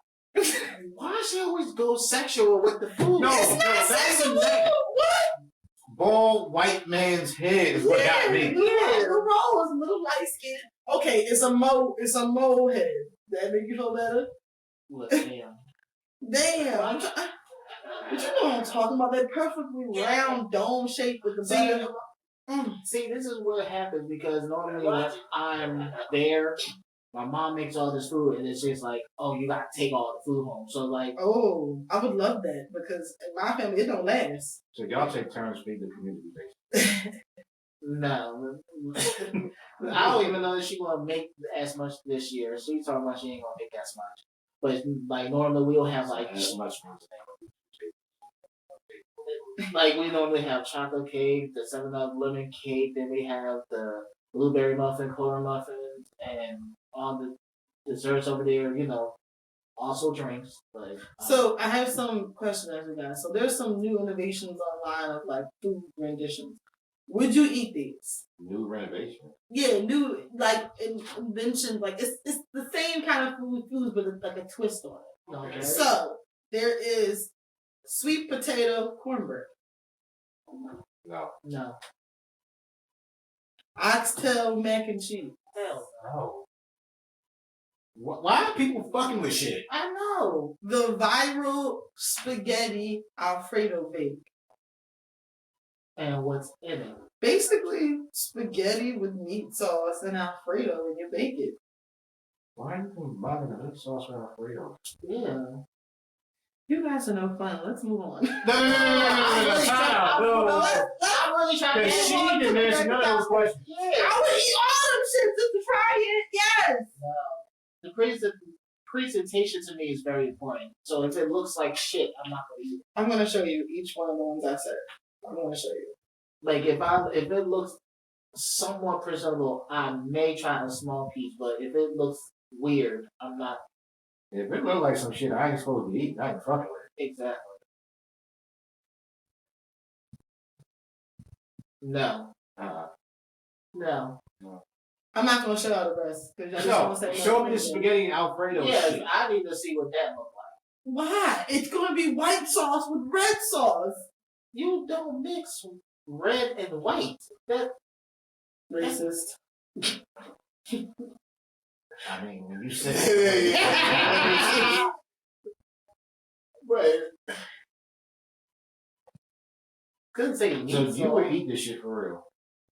Why does she always go sexual with the food? No, It's not that isn't sexual. that. What? Bald white man's head is what got me. Yeah, the roll is a little light skin. Okay, it's a mole head. That make you feel better? Look, damn. Damn. But you know what I'm talking about? That perfectly round dome shape with the See, butter. See, this is what happens because normally when I'm there, my mom makes all this food and it's just like, oh, you gotta take all the food home. So like, Oh, I would love that because in my family it don't last. So y'all take turns feeding the community base. no. I don't even know if she's gonna make as much this year. She's talking about she ain't gonna make as much. But like normally we'll have like As much we normally have chocolate cake, the 7-Up lemon cake, then we have the blueberry muffin, corn muffins, and all the desserts over there, you know. Also drinks, but So I have some questions for you guys. So there's some new innovations online of like food renditions. Would you eat these? New renovation. Yeah, new like inventions. Like it's the same kind of foods, but it's like a twist on it. okay. So there is sweet potato cornbread, No. No. oxtail mac and cheese. Hell No. Why are people fucking with shit? I know. The viral spaghetti Alfredo bake. And what's in it? Basically, spaghetti with meat sauce and Alfredo, and you bake it. Why are you combining the meat sauce with Alfredo? Yeah. You guys are no fun. Let's move on. No. I'm really trying to Because she didn't answer none of those questions. Yeah. I would eat all them shit just to try it. Yes. The presentation to me is very important. So if it looks like shit, I'm not gonna eat it. I'm gonna show you each one of the ones I said. I'm gonna show you. Like if it looks somewhat presentable, I may try a small piece. But if it looks weird, I'm not If it look like some shit I ain't supposed to be eating, I ain't fucking with exactly. No. it. No. I'm not gonna show y'all the rest because y'all just No, gonna say show me no. the spaghetti Alfredo Yes, shit. I need to see what that looks like. Why? It's gonna be white sauce with red sauce. You don't mix red and white. That Racist. I mean, when you said it. right. Couldn't say meat. So you sauce. would eat this shit for real?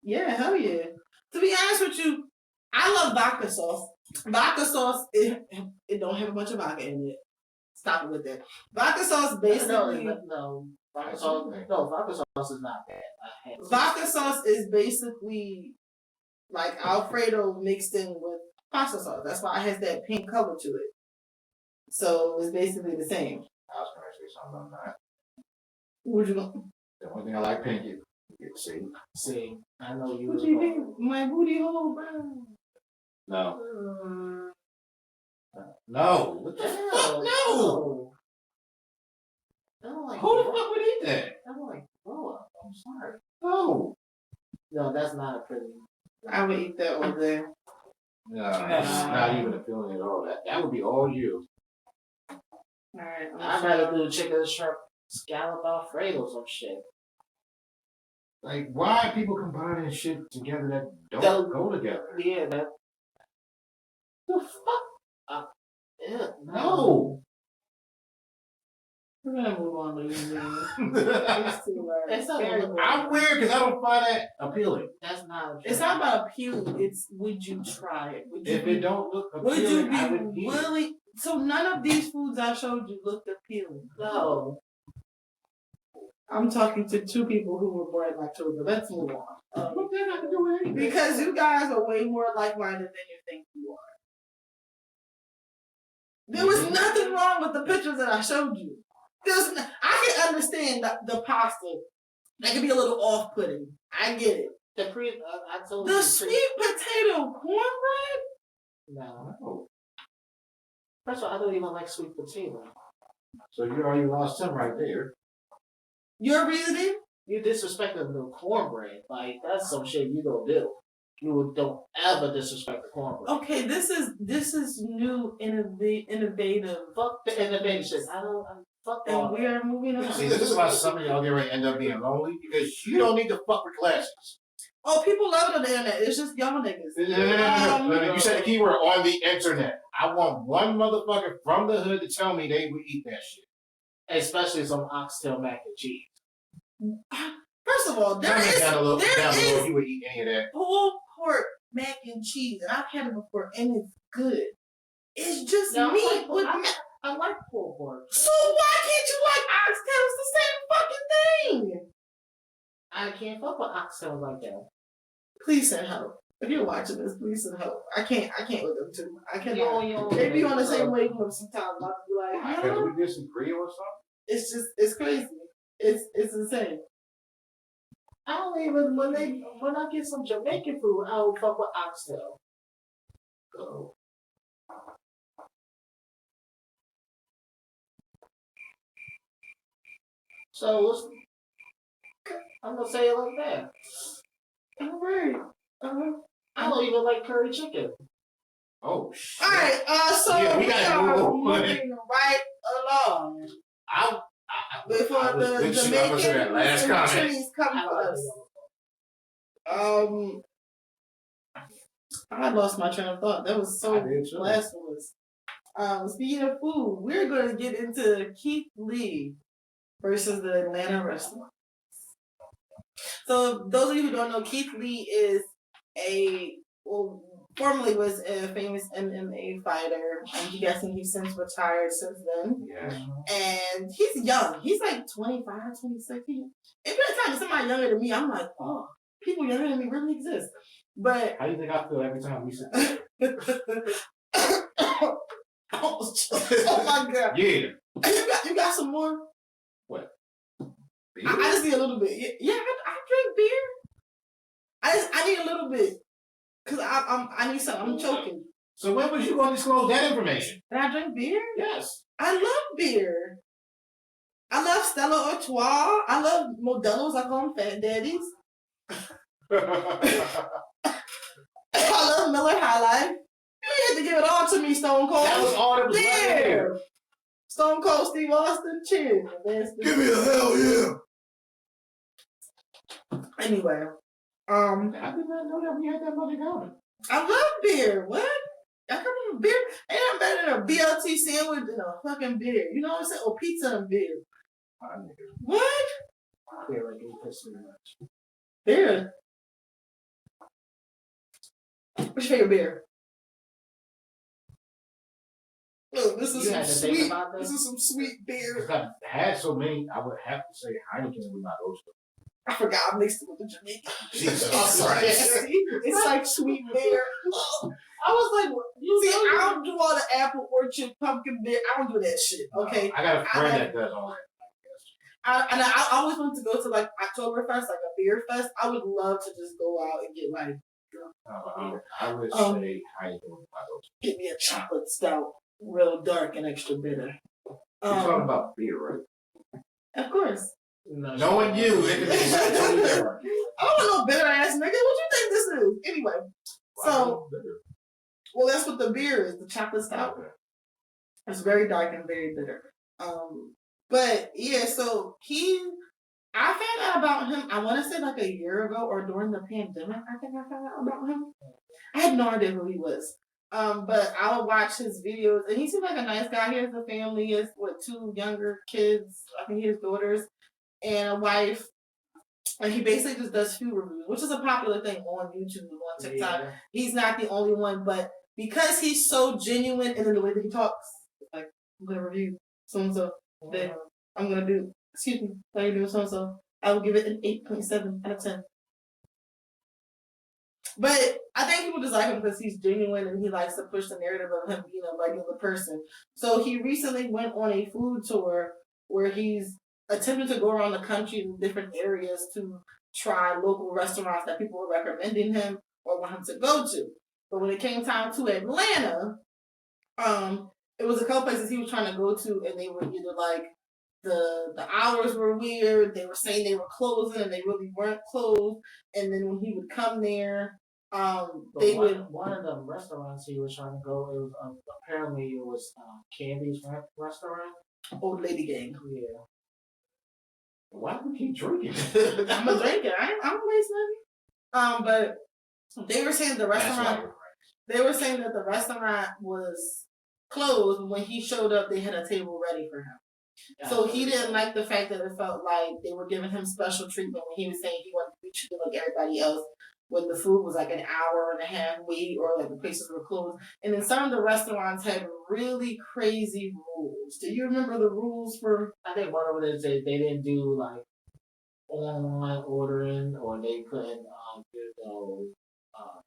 Yeah, hell yeah. To be honest with you, I love vodka sauce. Vodka sauce, it don't have a bunch of vodka in it. Stop it with that. Vodka sauce basically. No, vodka sauce. No, vodka sauce is not bad. I had Vodka sauce is basically like Alfredo mixed in with pasta sauce. That's why it has that pink color to it. So it's basically the same. I was gonna say something about that. Would you? The only thing I like pink is see. See, I know you. What was do you wrong. think? My booty hole, bro. No. No. What the Hell, fuck? No. I don't like. Who the fuck would eat that? I don't like grow up. I'm sorry. No. No, that's not a pretty. I would eat that all day. No, that's not even a feeling at all. That would be all you. Alright, I'd rather do chicken shrimp scallop Alfredo or some shit. Like, why are people combining shit together that don't go together? Yeah, that. The fuck? Yeah, No. We're gonna move on to you. It's not Very gonna- I'm weird because I don't find that appealing. That's not. A It's not about appealing. It's would you try it? Would you If it don't look would you appealing, I would be eat it. willing? So none of these foods I showed you looked appealing. No. I'm talking to two people who were born in October. Let's move on. What that got to do with anything? Because you guys are way more like-minded than you think you are. There was nothing wrong with the pictures that I showed you. I can understand the pasta. That can be a little off-putting. I get it. I told The you. sweet potato cornbread? No. No. First of all, I don't even like sweet potato. So you already lost him right there. Your reasoning? You disrespecting the cornbread. Like, that's some shit you don't do. You don't ever disrespect the cornbread. Okay, this is new innovative. Fuck the innovation. Fuck all And we are moving on. See, this is why some of y'all get ready to end up being lonely because you don't need to fuck with classes. Oh, people love it on the internet. It's just y'all niggas. No. You said the keyword on the internet. I want one motherfucker from the hood to tell me they would eat that shit. Especially some oxtail mac and cheese. First of all, there Comment is down below if there you would eat any of that. is pulled pork mac and cheese, and I've had it before, and it's good. It's just No, meat with. I like pulled pork. So why can't you like oxtail? It's the same fucking thing. I can't fuck with oxtail like that. Please send help. If you're watching this, please send help. I can't with them too. I cannot. Yo, They be on the same wavelength sometimes. I'll be like, Because huh? we disagree or something? It's crazy. It's insane. I don't even when I get some Jamaican food, I will fuck with oxtail. So So I'm gonna say it like that. All right. I don't even like curry chicken. Oh shit. All right. So Yeah, we we gotta are move on. moving right along I before was the with you. I was in that last Jamaicans and comment. trees come I for like us. I lost my train of thought. That was so I did too. blasphemous. Speaking of food, we're going to get into Keith Lee versus the Atlanta restaurant. So, those of you who don't know, Keith Lee is formerly was a famous MMA fighter. I'm guessing he's since retired since then. Yes. And he's young. He's like 25, 26. Every time somebody younger than me, I'm like, oh, people younger than me really exist. But How do you think I feel every time we sit there? oh my god! Yeah. You got some more? What? Beer? I just need a little bit. Yeah, I drink beer. I need a little bit because I need something. I'm choking. So when was you going to disclose that information? Can I drink beer? Yes. I love beer. I love Stella Artois. I love Modelo's. I call them Fat Daddies. I love Miller High Life. You had to give it all to me, Stone Cold. That was all that was right here. Stone Cold Steve Austin, cheers. Give me a hell yeah. Anyway, I did not know that we had that money down. I love beer. What? I come from beer. Ain't nothing better than a BLT sandwich than a fucking beer. You know what I'm saying? Or pizza and beer. What? Beer like you piss me much. Beer. What's your favorite beer? Look, this is You some had to think sweet. about This is some sweet beer. If I had so many, I would have to say Heineken with my roaster. I forgot I mixed it with the Jamaican. Jesus Christ. It's like sweet beer. I was like, I don't do all the apple orchard pumpkin beer. I don't do that shit. Okay. I got a friend that does all that. I always wanted to go to like Oktoberfest, like a beer fest. I would love to just go out and get like drunk. I would say Heineken with my roaster. Get me a chocolate stout, real dark and extra bitter. You're talking about beer, right? Of course. No, Knowing you, it could be something different. I don't know, bitter ass nigga. What you think this is? Anyway, so well, that's what the beer is, the chocolate stout. Okay. It's very dark and very bitter. But yeah, so I found out about him, I want to say like a year ago or during the pandemic, I think I found out about him. I had no idea who he was. But I would watch his videos, and he seemed like a nice guy. He has a family, he has, 2 younger kids, I think he has daughters, and a wife. And he basically just does food reviews, which is a popular thing on YouTube and on TikTok. Yeah. He's not the only one, but because he's so genuine and in the way that he talks, like, I'm going to review so-and-so, then I'm going to do, excuse me, how you doing so-and-so? I will give it an 8.7 out of 10. But I think people just like him because he's genuine and he likes to push the narrative of him being a regular person. So he recently went on a food tour where he's attempting to go around the country in different areas to try local restaurants that people were recommending him or want him to go to. But when it came time to Atlanta, it was a couple places he was trying to go to, and they were either like the hours were weird, they were saying they were closing and they really weren't closed, and then when he would come there, one of the restaurants he was trying to go, it was apparently it was Candy's restaurant. Old Lady Gang. Yeah. Why do we keep drinking? I'm a drinker. I don't waste money. But they were saying the restaurant. They were saying that the restaurant was closed. When he showed up, they had a table ready for him. So he didn't like the fact that it felt like they were giving him special treatment when he was saying he wanted to be treated like everybody else. When the food was like an hour and a half wait, or like the places were closed. And then some of the restaurants had really crazy rules. Do you remember the rules for? I think one of them is they didn't do like online ordering, or they couldn't do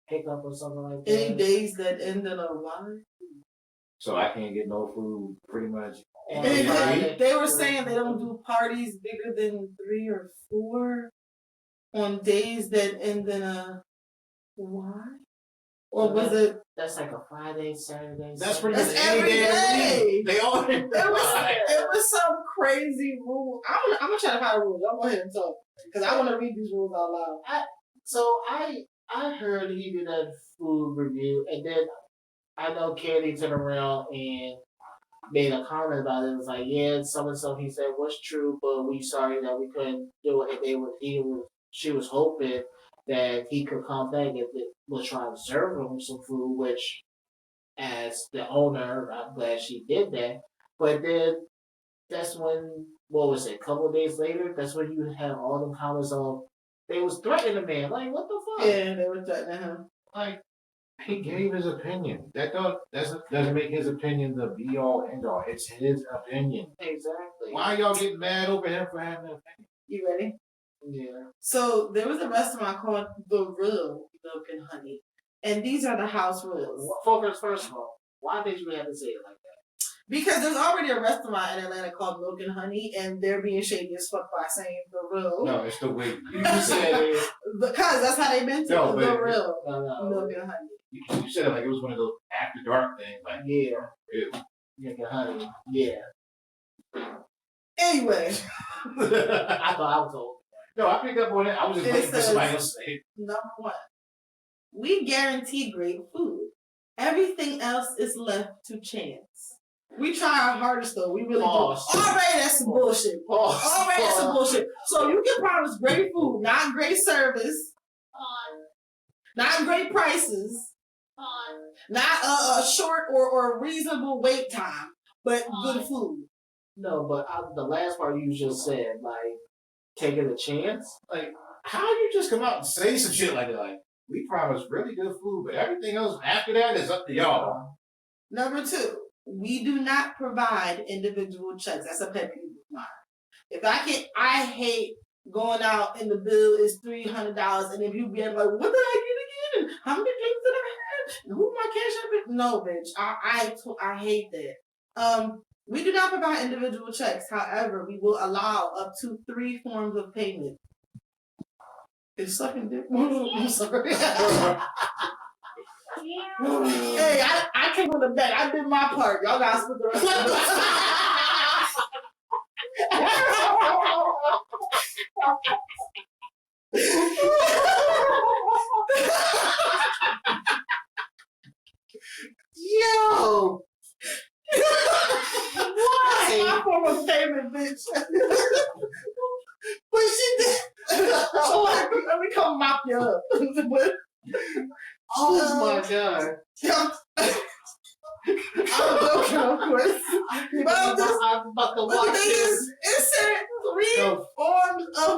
pickup or something like that. Any days that end in a Y? So I can't get no food pretty much. They were saying they don't do parties bigger than 3 or 4 on days that end in a Y. Or was it? That's like a Friday, Saturday. That's pretty That's much any every day of the day. week. They all It was some crazy rule. I'm gonna try to find rules. Y'all go ahead and talk because I want to read these rules out loud. I heard he did a food review, and then I know Candy turned around and made a comment about it. It was like, yeah, some and some he said was true, but we sorry that we couldn't do it. And she was hoping that he could come back and was trying to serve him some food, which as the owner, I'm glad she did that. But then that's when, what was it, a couple of days later, that's when you have all them comments of they was threatening the man. Like, what the fuck? Yeah, they were threatening him. like he gave his opinion. That doesn't make his opinion the be all end all. It's his opinion. Exactly. Why y'all getting mad over him for having an opinion? You ready? Yeah. So there was a restaurant called The Real Milk and Honey, and these are the house rules. First of all, why did you have to say it like that? Because there's already a restaurant in Atlanta called Milk and Honey, and they're being shady as fuck by saying The Real. No, it's the way You said it. Because that's how they've been to No, The but- Real No. Milk and Honey. you said it like it was one of those after dark things. Like, Yeah. ew. Nigga, honey. Yeah. Anyway, I thought I was old. No, I picked up on it. I was just It waiting for says- somebody else to say it. number one, we guarantee great food. Everything else is left to chance. We try our hardest though. We really Pause. do. Already that's some bullshit. Already that's some bullshit. So you can promise great food, not great service, not great prices, not a short or reasonable wait time, but good food. No, but the last part you just said, like, taking a chance. Like, how you just come out and say some shit like that? Like, we promise really good food, but everything else after that is up to y'all. Number two, we do not provide individual checks. That's a pet peeve of mine. If I hate going out and the bill is $300, and if you be like, what did I get again? How many drinks did I have? And who my cash app is? No, bitch. I hate that. We do not provide individual checks. However, we will allow up to 3 forms of payment. It's sucking dick. I'm sorry. Hey, I came on the back. I did my part. Y'all gotta split the rest. Yo! Why? My form of payment, bitch. But she did. So let me come mop you up. Oh my god. I'm joking, of course. But I'm about to the watch thing this. is, it said 3 No. forms of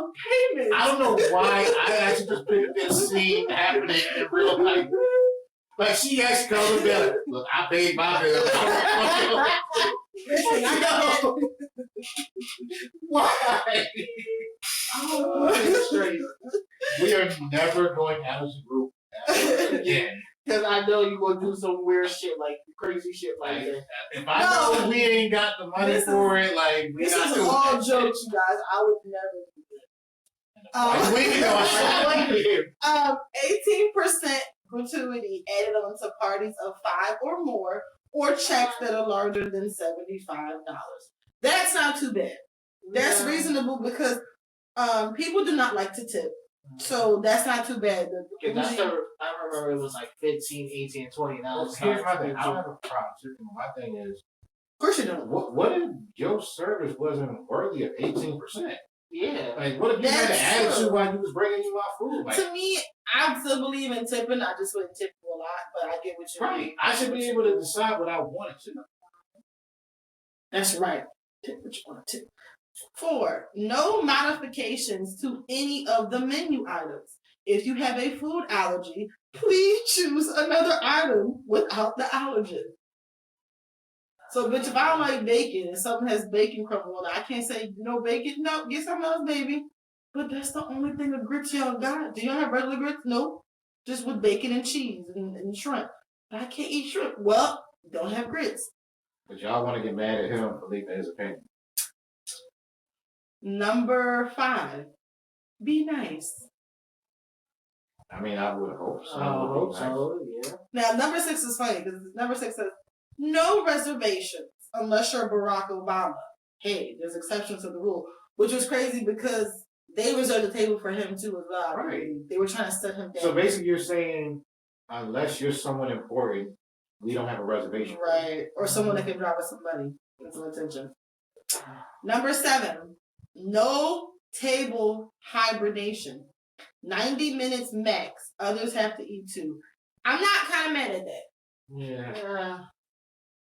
payment. I don't know why I actually just pictured this scene happening in real life. Like, she actually comes and be like, look, I paid my bill. Listen, I got Why? Oh, straight. We are never going out as a group ever again. Because I know you gonna do some weird shit, like crazy shit like Like, that. if I know we ain't got the money for it, like, we This not is doing all that jokes, you guys. I would never do that. shit. Like, we know, 18% gratuity added on to parties of 5 or more, or checks that are larger than $75. That's not too bad. That's Yeah. reasonable because people do not like to tip. So that's not too bad. Okay, I remember it was like 15, 18, 20. Now Well, it's here's my starting thing. to I don't have a problem. Tipping. My thing is, Of course you don't. what if your service wasn't worthy of 18%? Yeah. Like, what if you had That's an attitude true. while you was bringing you my food? Like, To me, I still believe in tipping. I just wouldn't tip you a lot, but I get what you right. mean. I should be able to decide what I wanted to. That's right. Tip what you want to tip. 4, no modifications to any of the menu items. If you have a food allergy, please choose another item without the allergen. So, bitch, if I don't like bacon and something has bacon crumble on it, I can't say no bacon. No, get something else, baby. But that's the only thing of grits y'all got. Do y'all have regular grits? Nope. Just with bacon and cheese and shrimp. But I can't eat shrimp. Well, don't have grits. But y'all want to get mad at him for leaving his opinion. Number 5, be nice. I mean, I would hope so. I hope so, yeah. Now, number 6 is funny because number 6 says, no reservations unless you're Barack Obama. Hey, there's exceptions to the rule, which was crazy because they reserved the table for him too as well. Right. They were trying to set him down. So basically, you're saying unless you're someone important, we don't have a reservation. Right. Or someone that can drive us some money and some attention. Number 7, no table hibernation. 90 minutes max. Others have to eat too. I'm not kind of mad at that. Yeah.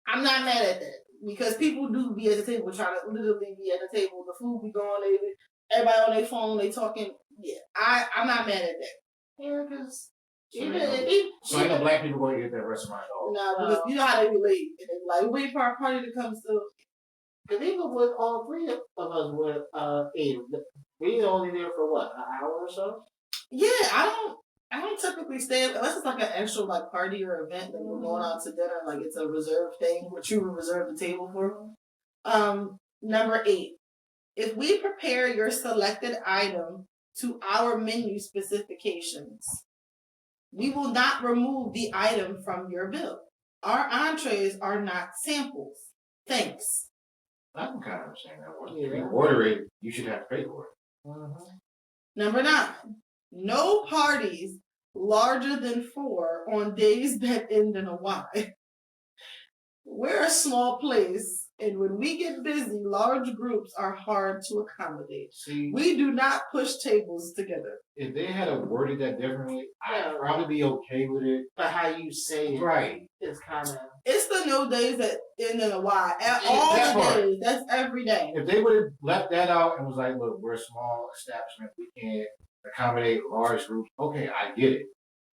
I'm not mad at that because people do be at the table trying to literally be at the table. The food be going, everybody on their phone, they talking. Yeah, I'm not mad at that. Yeah, because So ain't no black people going to eat at that restaurant at all. No, because you know how they relate. And they like, wait for our party to come still. because even with all three of us with Avery, we only there for what, an hour or so? Yeah, I don't typically stay unless it's like an actual like party or event that we're going out to dinner, like it's a reserved thing, which you would reserve the table for. Number 8. If we prepare your selected item to our menu specifications, we will not remove the item from your bill. Our entrees are not samples. Thanks. I can kind of understand that one. Yeah. If you order it, you should have to pay for it. Mm-hmm. Number 9. No parties larger than 4 on days that end in a Y. We're a small place, and when we get busy, large groups are hard to accommodate. See, We do not push tables together. if they had worded that differently, Yeah. I'd probably be okay with it. But how you say it Right. is kind of... It's the no days that end in a Y. Yeah, All that the part. days. That's every day. If they would have left that out and was like, look, we're a small establishment, we can't accommodate large groups, okay, I get it.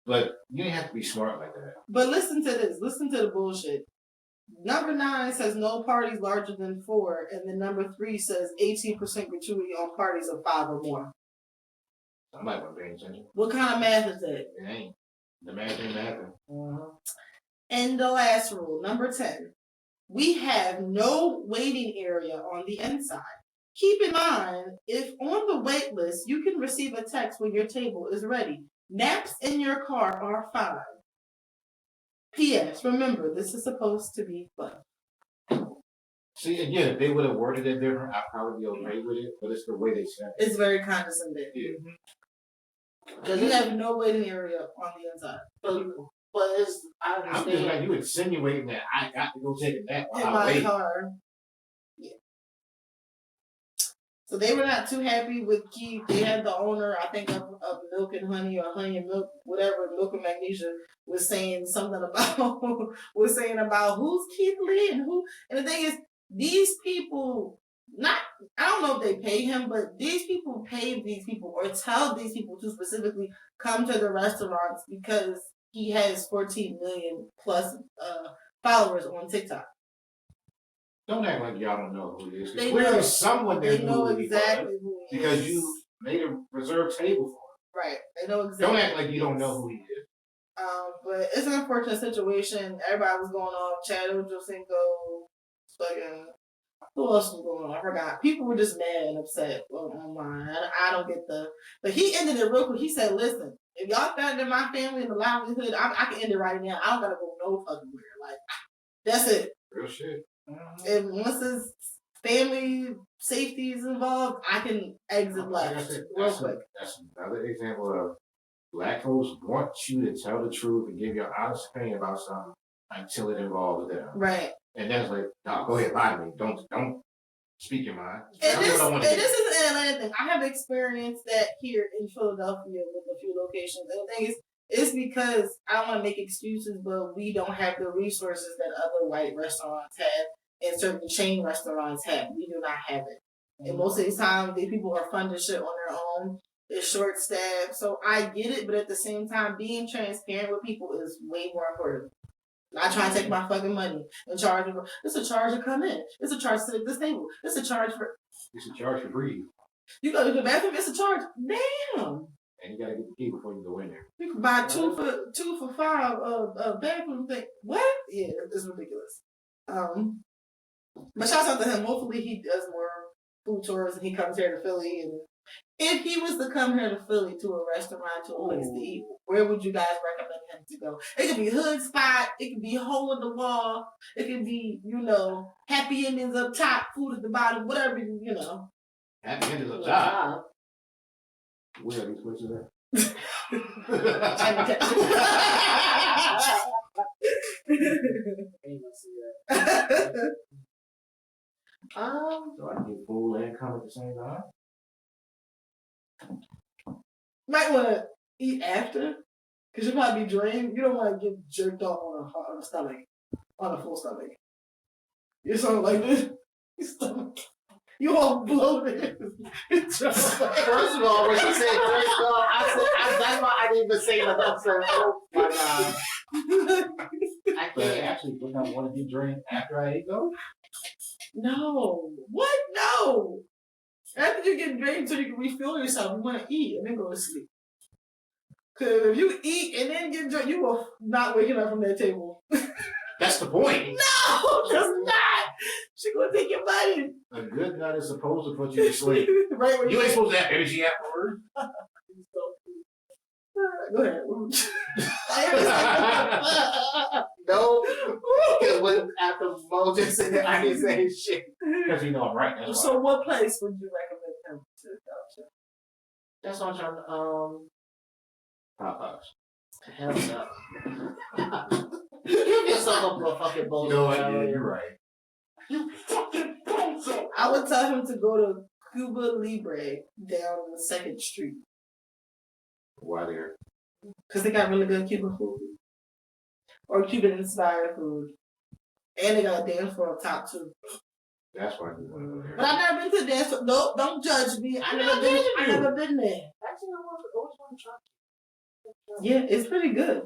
But you didn't have to be smart like that. But listen to this. Listen to the bullshit. Number 9 says no parties larger than 4, and then number 3 says 18% gratuity on parties of 5 or more. Somebody wasn't paying attention. What kind of math is that? It ain't. The math didn't happen. Mm-hmm. And the last rule, number 10. We have no waiting area on the inside. Keep in mind, if on the wait list, you can receive a text when your table is ready. Naps in your car are fine. P.S. Remember, this is supposed to be fun. See, again, if they would have worded it different, I'd probably be okay with it, but it's the way they said it. It's very condescending. Yeah. Because you have no waiting area on the inside. But it's, I I'm just understand. like, you insinuating that I got to go take a nap In while I my wait. car. Yeah. So they were not too happy with Keith. They had the owner, I think, of Milk and Honey or Honey and Milk, whatever, Milk and Magnesia, was saying something about who's Keith Lee and who. And the thing is, these people, I don't know if they pay him, but these people pay these people or tell these people to specifically come to the restaurants because he has 14 million plus followers on TikTok. Don't act like y'all don't know who he is. They Clearly know. someone there They knew know who he exactly was who he because is. you made a reserved table for him. Right. They know exactly. Don't act like you don't know who he is. But it's an unfortunate situation. Everybody was going off. Chad Ochocinco, fucking. Who else was going on? I forgot. People were just mad and upset online. I don't get But he ended it real quick. He said, "Listen, if y'all threatening my family and the livelihood, I can end it right now. I don't gotta go no fucking where. Like, that's it. Real shit. And once his family safety is involved, I can exit Like I left said, real that's, quick." that's another example of black folks want you to tell the truth and give your honest opinion about something until it involves them. Right. And then it's like, no, go ahead, lie to me. Don't speak your mind. And Tell me this, what I and want to this hear. is an Atlanta thing. I have experienced that here in Philadelphia with a few locations. And the thing is, it's because I don't want to make excuses, but we don't have the resources that other white restaurants have and certain chain restaurants have. We do not have it. And most of the time, these people are funding shit on their own. They're short staffed. So I get it, but at the same time, being transparent with people is way more important. Not trying to take my fucking money and charge them. It's a charge to come in. It's a charge to sit at this table. It's a charge for. It's a charge for breathe. You go to the bathroom. It's a charge. Damn. And you gotta get the key before you go in there. You can buy two for $5 bathroom thing. What? Yeah, it's ridiculous. But shout out to him. Hopefully he does more food tours and he comes here to Philly and If he was to come here to Philly to a restaurant, to a place to eat, where would you guys recommend him to go? It could be hood spot, it could be hole in the wall, it could be, happy endings up top, food at the bottom, whatever, At the end of the job. Where are these places at? So I can get food and come at the same time. Might want to eat after, because you'll probably be drained. You don't want to get jerked off on a stomach, on a full stomach. You're something like this. Your stomach. You all bloated. First of all, when she said jerked off, that's why I didn't even say the upset. Oh my god. I But can't. actually, would I want to be drained after I ate though? No. What? No. After you get drained so you can refuel yourself, you want to eat and then go to sleep. Because if you eat and then get drunk, you will not waking up from that table. That's the point. No, that's not. She gonna take your money. A good nut is supposed to put you to sleep. Right where You ain't supposed to have energy afterward. Go ahead. No, because when after Mo just said it, I didn't say shit. Because you know I'm right. That's why. So, what place would you recommend him to go to? That's what I'm trying to, Popeyes. hell no. Give yourself a fucking You bowl. know what? Yeah, you're right. You fucking bozo. I would tell him to go to Cuba Libre down on 2nd Street. Why there? Because they got really good Cuban food. Or Cuban inspired food. And they got a dance floor up top too. That's why you want to go there. But I've never been to the dance floor. No, don't judge me. I've never been there. Actually, I always want to try. Yeah, it's pretty good.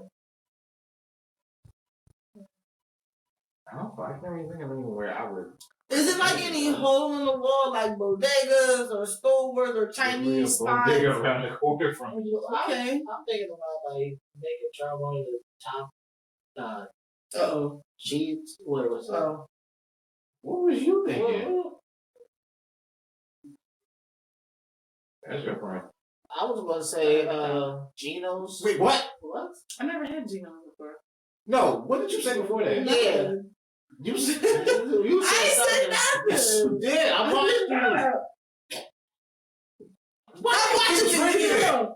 I don't know. I can't even think of anywhere I would. Is it like any hole in the wall, like bodegas or stores or Chinese spots? Big around the corner from. Okay. I'm thinking about like making try one of the top Uh-oh. cheese. What was that? Oh. What was you thinking? That's your friend. I was gonna say Geno's. Wait, what? What? I never had Gino before. No, what did you say before that? Yeah. You said I ain't said nothing. Yes, you did. I'm watching you. Why you drinking it?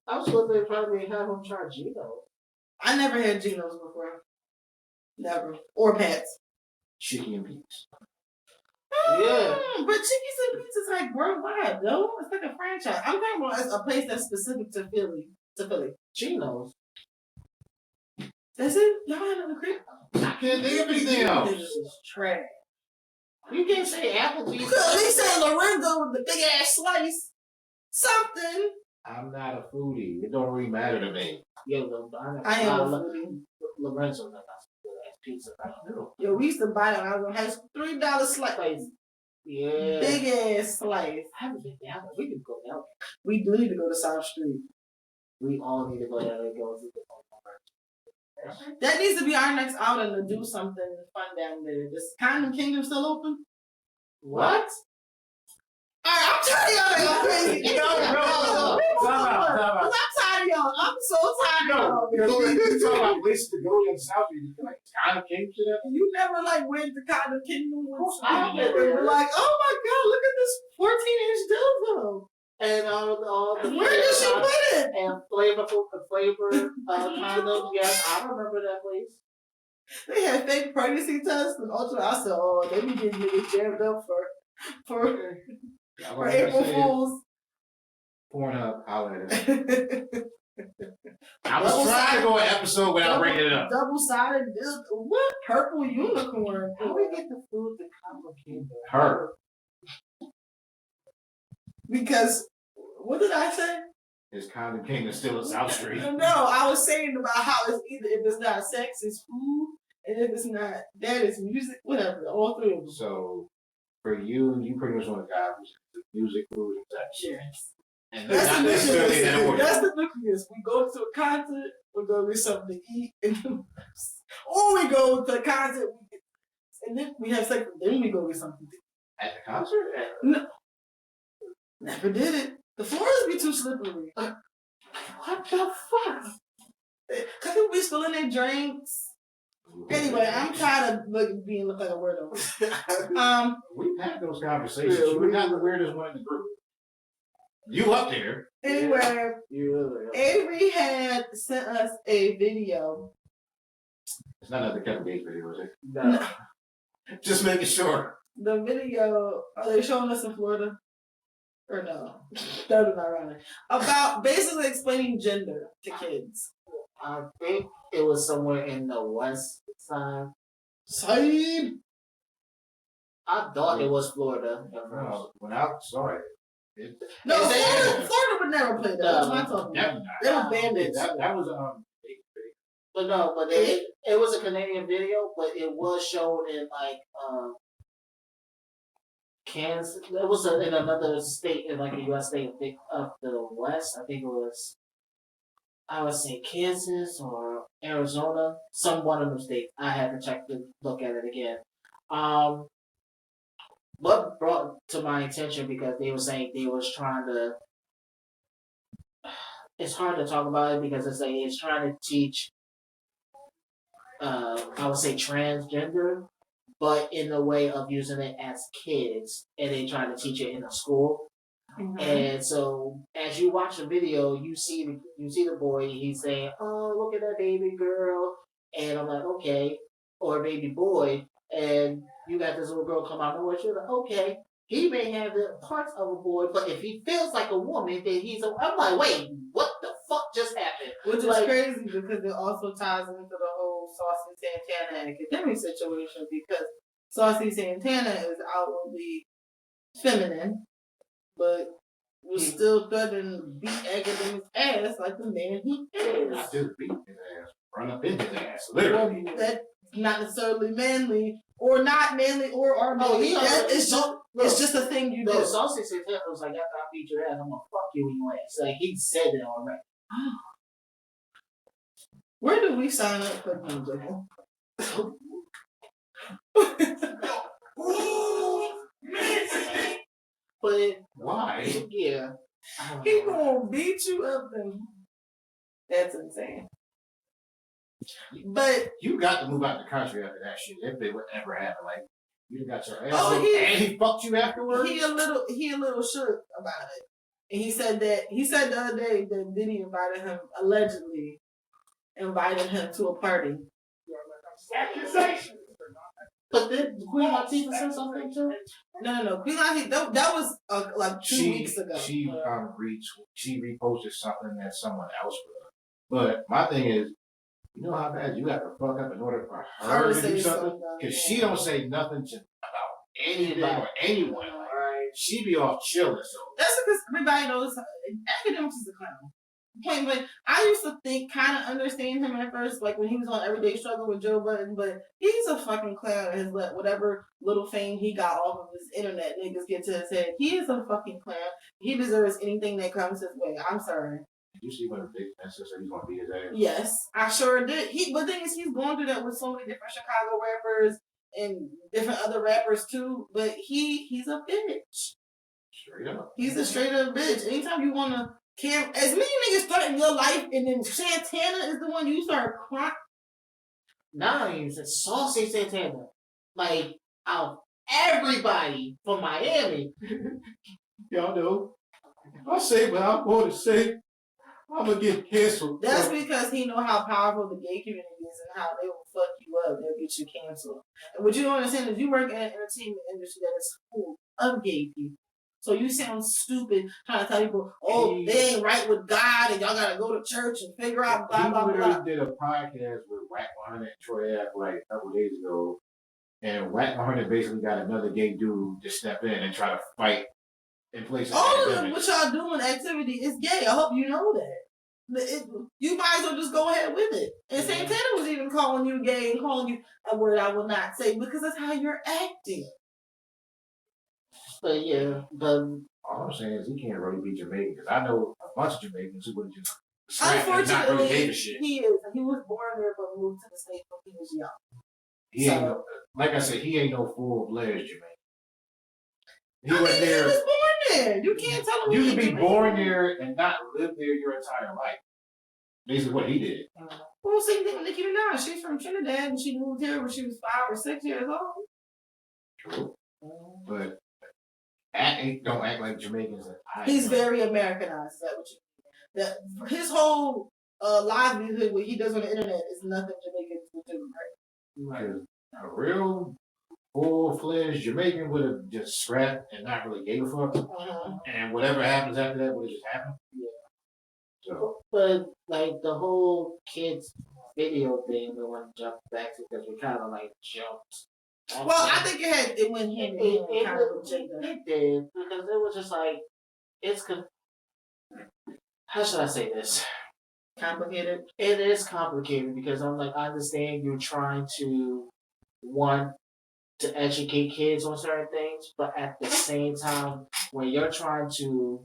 I was supposed to probably have him try Geno's. I never had Geno's before. Never. Or Pat's. Chicken and peas. Yeah. But Chickies and Pizza is like worldwide, though. It's like a franchise. I'm talking about a place that's specific to Philly. Geno's. That's it? Y'all had another crib? I can't think of anything else. This is trash. You can't say Applebee's. You could at least say Lorenzo with the big ass slice. Something. I'm not a foodie. It don't really matter to me. Yeah, I am a foodie. Lorenzo's not good ass pizza. I don't know. Yo, we used to buy them. I was gonna have $3 slice. Yeah. Big ass slice. I haven't been down there. We can go down there. We do need to go to South Street. We all need to go down there and go to the That needs to be our next outing to do something fun down there. Is Condom Kingdom still open? What? Alright, I'm tired of y'all. Y'all crazy. No. Time out. I'm tired of y'all. I'm so tired of y'all. You talking about places to go in South Street? You like kind of came to that? You never went to Condom Kingdom once. I You never. were like, oh my god, look at this 14-inch dildo. And all the Where did she put it? and flavorful condoms. Yes, I remember that place. They had fake pregnancy tests and ultra. I said, oh, they be getting niggas jammed up for April Fools. Pornhub, holler at it. I was trying to go an episode without bringing it up. Double-sided dildo. What? Purple unicorn. How we get the food to complicate that? Her. Because, what did I say? His Condom King is still in South Street. No, I was saying about how it's either if it's not sex, it's food, and if it's not that, it's music, whatever. All three of them. So, for you, you pretty much want a guy who's into music, food, and sex. Yes. And That's not the necessarily that nucleus. order. That's the nucleus. We go to a concert, we go get something to eat, or we go to a concert, and then we have sex, then we go get something to eat. At the concert? No. Never did it. The floors be too slippery. What the fuck? Cause people be spilling their drinks. Anyway, I'm tired of being looked like a weirdo. We've had those conversations. Yeah, You're not the weirdest one in the group. You up there? Anyway, You really Avery had sent us a video. It's not another Kevin Gates video, is it? no. Just making sure. The video, are they showing us in Florida? Or no? That is not ironic. About basically explaining gender to kids. I think it was somewhere in the west side. Side. I thought it was Florida. No, when I saw it, No, Is it- Florida would never play that. That's what I'm talking about. definitely They not. were bandits. That was But no, but it was a Canadian video, but it was shown in like Kansas. It was in another state, in like a U.S. state of the West. I think it was, I would say Kansas or Arizona, some one of them states. I had to check to look at it again. What brought to my attention because they were saying they was trying to. It's hard to talk about it because it's trying to teach. I would say transgender, but in the way of using it as kids, and they trying to teach it in a school. Mhm. And so, as you watch the video, you see the boy. He's saying, "Oh, look at that baby girl," and I'm like, "Okay," or baby boy, and you got this little girl come out of nowhere. You're like, "Okay." He may have the parts of a boy, but if he feels like a woman, then he's a. I'm like, wait, what the fuck just happened? Which is Like- crazy because it also ties into the whole Saucy Santana academic situation because Saucy Santana is outwardly feminine, but was still threatening to beat academics' ass like the man he not is. just beat his ass, run up in his ass, literally. Well, that's not necessarily manly or not manly or Oh, manly. he already- It's just a thing you No, do. Saucy Santana was like, after I beat your ass, I'm gonna fuck you in your ass. Like, he said it already. Where do we sign up for music? But, Why? yeah. I don't He know. gonna beat you up and that's insane. But You got to move out the country after that shit. If it would ever happen, like you got your ass Oh, whooped he- and he fucked you afterwards. he a little shook about it. And he said the other day that Diddy allegedly invited him to a party. Accusations. But then Queen Latifah said something too? No. Queen Latifah, that was like 2 weeks ago. She reposted something that someone else put up. But my thing is, you know how bad you have to fuck up in order for her to do something? Because she don't say nothing about anything or anyone. Like, Right. she be off chilling. So That's because everybody knows academics is a clown. Point blank. I used to kind of understand him at first, like when he was on Everyday Struggle with Joe Budden, but he's a fucking clown and has let whatever little fame he got off of his internet niggas get to his head. He is a fucking clown. He deserves anything that comes his way. I'm sorry. you see when the big man said he's gonna beat his ass. Yes, I sure did. But the thing is, he's going through that with so many different Chicago rappers and different other rappers too. But he's a bitch. Straight up. He's a straight up bitch. Anytime you wanna as many niggas threaten your life, and then Santana is the one you start crying. Not even said Saucy Santana. Like, out everybody from Miami. Y'all know. I say what I'm going to say. I'm gonna get canceled. That's because he know how powerful the gay community is and how they will fuck you up. They'll get you canceled. And what you don't understand is you work in an entertainment industry that is full of gay people. So you sound stupid trying to tell people, oh, they ain't right with God and y'all gotta go to church and figure out blah, blah, He blah. literally did a podcast with Wack 100 and Troy Ave like a couple days ago. And Wack 100 basically got another gay dude to step in and try to fight in place of All of academics. what y'all doing activity is gay. I hope you know that. You might as well just go ahead with it. And Santana was even calling you gay and calling you a word I will not say because that's how you're acting. But yeah, All I'm saying is he can't really be Jamaican because I know a bunch of Jamaicans who would just snap and not really Unfortunately, give a shit. he is. He was born there but moved to the States when he was young. He ain't no, like I said, he ain't no full-fledged Jamaican. He went He there. was born there. You can't tell him You he can ain't be Jamaican. born there and not live there your entire life. Basically, what he did. Well, same thing with Nicki Minaj. She's from Trinidad and she moved here when she was 5 or 6 years old. True. But don't act like Jamaicans. He's very Americanized. Is that what you mean? His whole livelihood, what he does on the internet, is nothing Jamaicans would do, right? Because a real full-fledged Jamaican would have just scrapped and not really gave a fuck. And whatever happens after that would have just happened. Yeah. So, But like the whole kids video thing, we want to jump back to because we kind of like jumped. Well, I think it went hand in hand kind of with gender. It did because it was just like how should I say this? Complicated. It is complicated because I'm like I understand you're trying to want to educate kids on certain things, but at the same time, when you're trying to,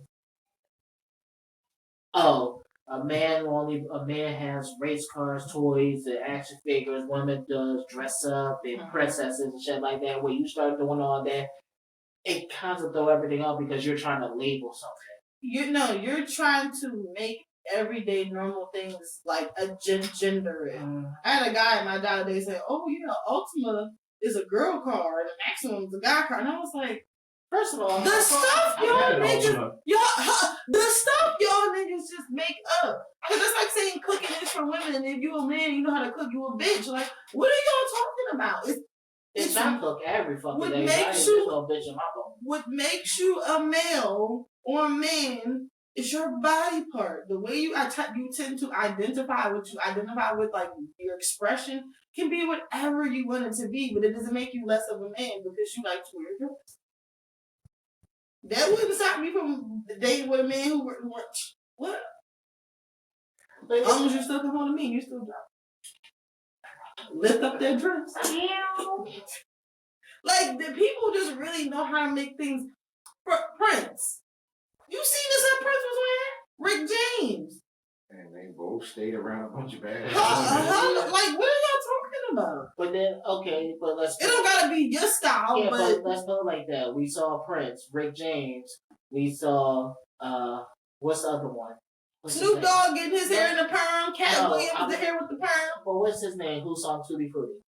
a man has race cars, toys, and action figures. Women does dress up and princesses and shit like that. When you start doing all that, it kind of throw everything up because you're trying to label something. You're trying to make everyday normal things like a gender. I had a guy at my job today say, "Oh yeah, Ultima is a girl car and the Maximum is a guy car," and I was like, first of all, the stuff y'all niggas just make up. Cause it's like saying cooking is for women, and if you a man, you know how to cook. You a bitch. Like, what are y'all talking about? It's not cook every fucking day. What makes you a male or a man is your body part. The way you tend to identify what you identify with, like your expression, can be whatever you want it to be, but it doesn't make you less of a man because you like to wear a dress. That wouldn't stop me from dating with a man who what? As long as you still come home to me, you still drop. Lift up that dress. Like, the people just really know how to make things. Prince. You see this that Prince was wearing? Rick James. And they both stayed around a bunch of bad. Like, what are y'all talking about? But then, okay, but let's. It don't gotta be your style, yeah, but let's put it like that. We saw Prince, Rick James. We saw what's the other one? Snoop Dogg getting his hair in the perm. Cat Williams the hair with the perm. But what's his name? Who sung Tutti Frutti?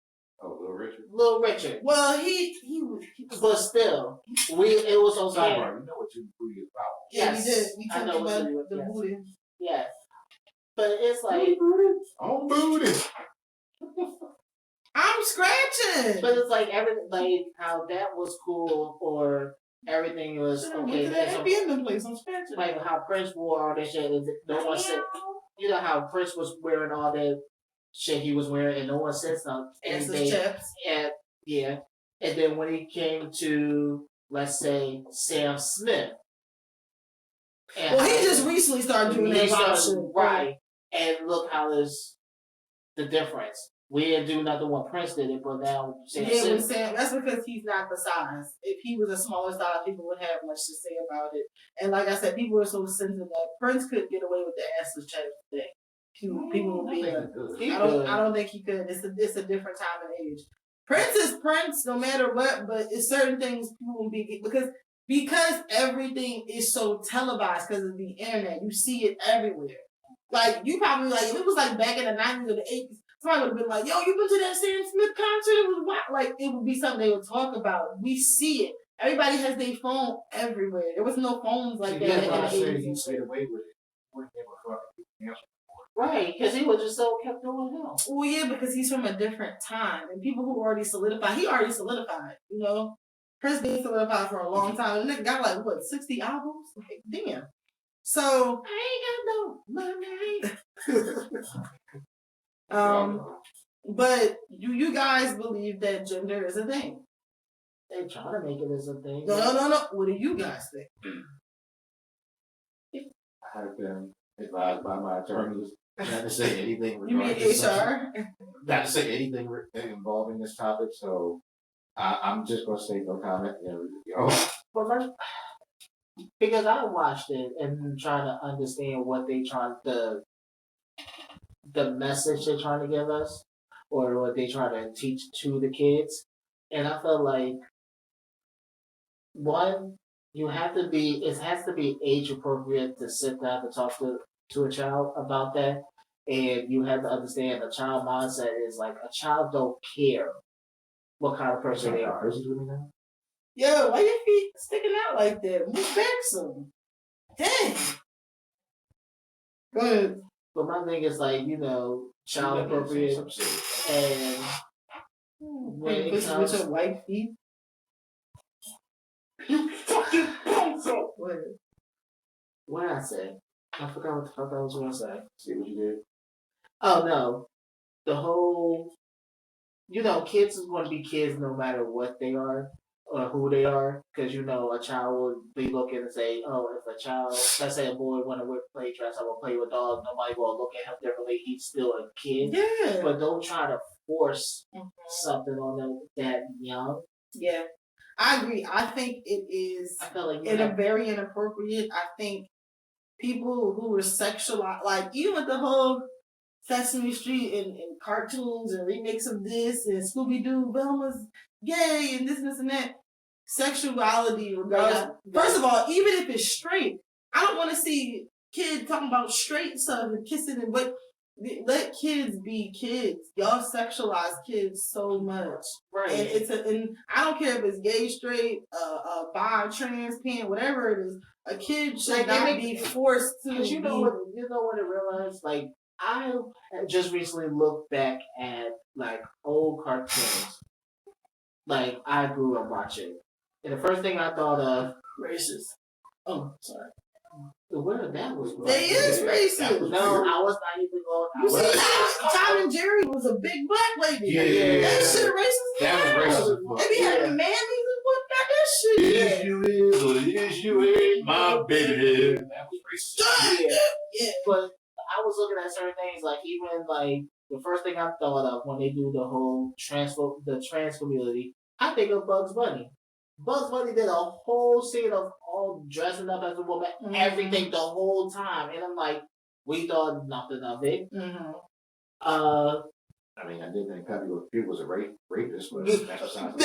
Oh, Little Richard. Little Richard. Well, he was. But still, it was okay. Sidebar, you know what Tutti Frutti is about? Yeah, Yes, we did. We I talked know about what the booty. Yes, but it's like on booty. I'm scratching. But it's like everything, like how that was cool, or everything was okay. That be in the place. I'm scratching. Like how Prince wore all that shit. No one said, you know how Prince was wearing all that shit he was wearing, and no one said something. And yeah, and then when he came to, let's say, Sam Smith. Well, he just recently started doing that. Right. And look how is the difference. We didn't do nothing when Prince did it, but now Sam, that's because he's not the size. If he was a smaller size, people would have much to say about it. And like I said, people are so sensitive that Prince couldn't get away with the assless chest today. People would be. I don't think he could. It's a different time and age. Prince is Prince, no matter what. But it's certain things people will be because everything is so televised because of the internet. You see it everywhere. Like, you probably, like, if it was like back in the 90s or the 80s, somebody would have been like, yo, you been to that Sam Smith concert? It was wild. Like, it would be something they would talk about. We see it. Everybody has their phone everywhere. There was no phones like that in the 80s. He stayed away with it. Wouldn't give a fuck. Right, because he was just so kept doing him. Well, yeah, because he's from a different time. And people who already solidified, he already solidified, you know? Prince been solidified for a long time. And the nigga got like, what, 60 albums? Like, damn. So, I ain't got no money. But do you guys believe that gender is a thing? They try to make it as a thing. No. What do you guys think? I have been advised by my attorneys not to say anything. You mean HR? Not to say anything involving this topic, so I'm just going to say no comment. But because I watched it and trying to understand what they trying the message they're trying to give us, or what they try to teach to the kids, and I felt like one, You have to be. It has to be age appropriate to sit down to talk to a child about that, and you have to understand a child mindset is like a child don't care what kind of person they are. Yo, why your feet sticking out like that? Move back some. Dang. Go ahead. But my thing is like child appropriate, and when it With comes, your white feet. You fucking bozo! what did I say? I forgot what the fuck I was gonna say. See what you did? Oh no, the whole kids is going to be kids no matter what they are or who they are, because a child will be looking and say, oh, if a child, let's say a boy want to play dress up or play with dogs, nobody will look at him differently. He's still a kid. Yeah. But don't try to force something on them that young. Yeah. I agree. I think it is I feel like very inappropriate. I think people who are sexualized, like even with the whole Sesame Street and cartoons and remakes of this and Scooby Doo, Velma's gay and this and that. Sexuality, regardless. First of all, even if it's straight, I don't want to see kids talking about straight stuff and kissing and but let kids be kids. Y'all sexualize kids so much, right? And I don't care if it's gay, straight, bi, trans, pan, whatever it is. A kid should not be forced to. Because you know what I realized? Like I just recently looked back at like old cartoons, like I grew up watching, and the first thing I thought of racist. Oh, sorry. Where that was. They is racist. No, I was not even going. You see, Tom and Jerry was a big black lady. Yeah. That shit racist. That was racist. They be having mammies and whatnot. That shit. Yes, you is, or yes, you ain't my baby. That was racist. Yeah. But I was looking at certain things, like even like the first thing I thought of when they do the whole trans community, I think of Bugs Bunny. Bugs Bunny did a whole scene of all dressing up as a woman, everything the whole time, and I'm like, we thought nothing of it. Mm-hmm. I mean, I didn't think Pepe was a rapist, but that's what I'm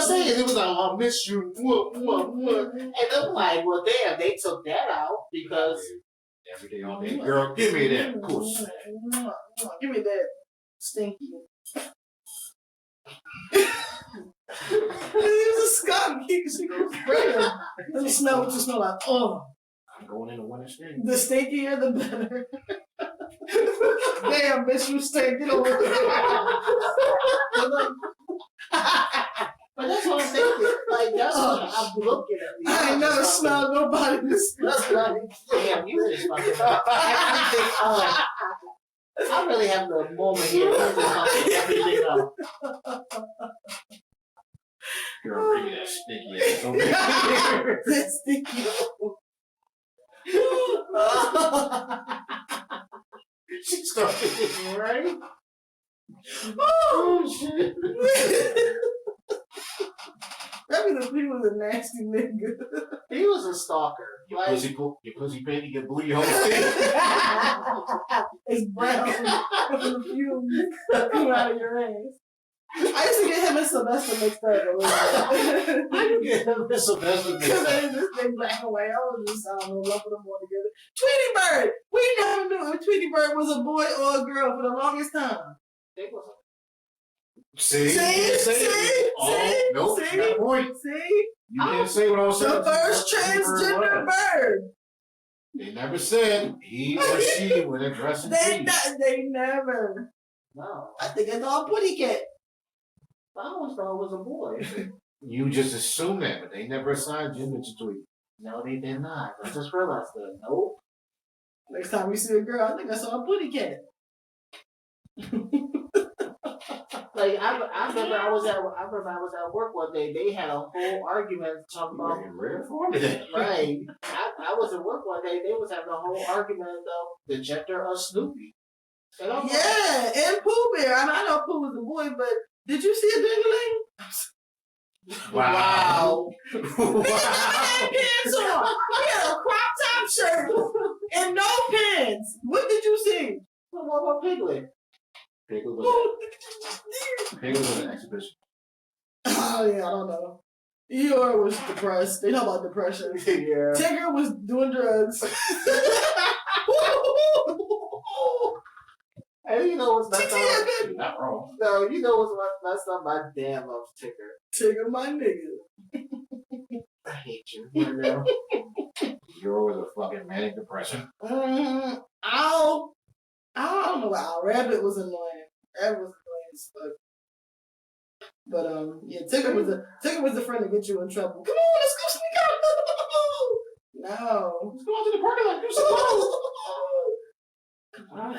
saying. It was like, I miss you, and I'm like, well, damn, they took that out because every day all day, girl, give me that pussy. Give me that stinky. He was a skunk. He goes spray him. It smell like, oh. I'm going in the winter street. The stinkier, the better. Damn, bitch, you stink. Get over here. But that's what I'm thinking. Like, that's what I'm looking at. I ain't never smelled nobody this. That's what damn, you just fucking everything up. I really have the moment here. I'm just fucking everything up. Girl, bring me that sticky ass over here. That sticky. She started right. Oh shit. That was a nasty nigga. He was a stalker. Your pussy baby get booty hole stick. It's brown from the fumes coming out of your ass. I used to get him and Sylvester mixed up a little bit. How you get him and Sylvester mixed Because up? they just think black and white. I was just, I don't know, lumping them all together. Tweety Bird! We never knew if Tweety Bird was a boy or a girl for the longest time. See? Nope, See? got a point. See? You didn't say what I was saying. The first transgender bird. They never said he or she would address it. They never. No. I think it's all Putty Cat. I always thought it was a boy. You just assume that, but they never assigned gender to Tweety. No, they did not. I just realized that. Nope. Next time we see a girl, I think I saw a Putty Cat. Like I remember I was at work one day. They had a whole argument talking about right. I was at work one day. They was having a whole argument of the gender of Snoopy. And I'm and Pooh Bear. I mean, I know Pooh was a boy, but did you see a dingling? Wow. He had pants on. He had a crop top shirt and no pants. What did you see? What about Piglet? Piglet was an exhibition. Oh yeah, I don't know. Eeyore was depressed. They talk about depression. Yeah. Tigger was doing drugs. And you know what's messed up? You're not wrong. No, you know what's messed up? My dad loves Tigger. Tigger, my nigga. I hate you right now. You're with a fucking manic depression. Ow. I don't know why. Rabbit was annoying. Rabbit was annoying as fuck. But yeah, Tigger was the friend to get you in trouble. Come on, let's go sneak out. No. Let's go out to the parking lot. Do some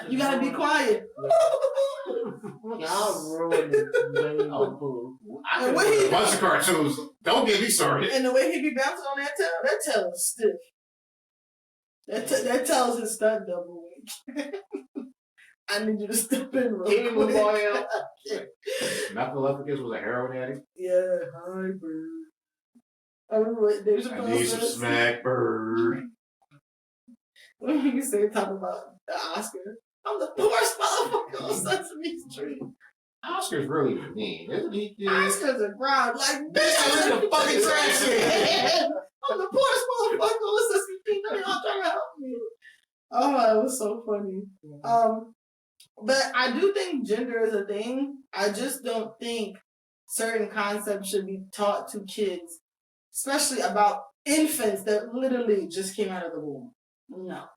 You gotta be quiet. Y'all ruined the food. And when he, a bunch of cartoons. Don't get me started. and the way he be bouncing on that tail is stiff. That tail is his stunt double weak. I need you to step in real Give him a quick. boil. Methalepticus was a heroin addict. Yeah, hi, bird. I remember what Dave I Chappelle need some says. smack, bird. When he say talk about the Oscar, I'm the poorest motherfucker on Sesame Street. Oscar's really mean, isn't he? Oscar's a ground like bitch. I'm in the fucking trash can. I'm the poorest motherfucker on Sesame Street. None of y'all trying to help me. Oh, it was so funny. But I do think gender is a thing. I just don't think certain concepts should be taught to kids, especially about infants that literally just came out of the womb. No.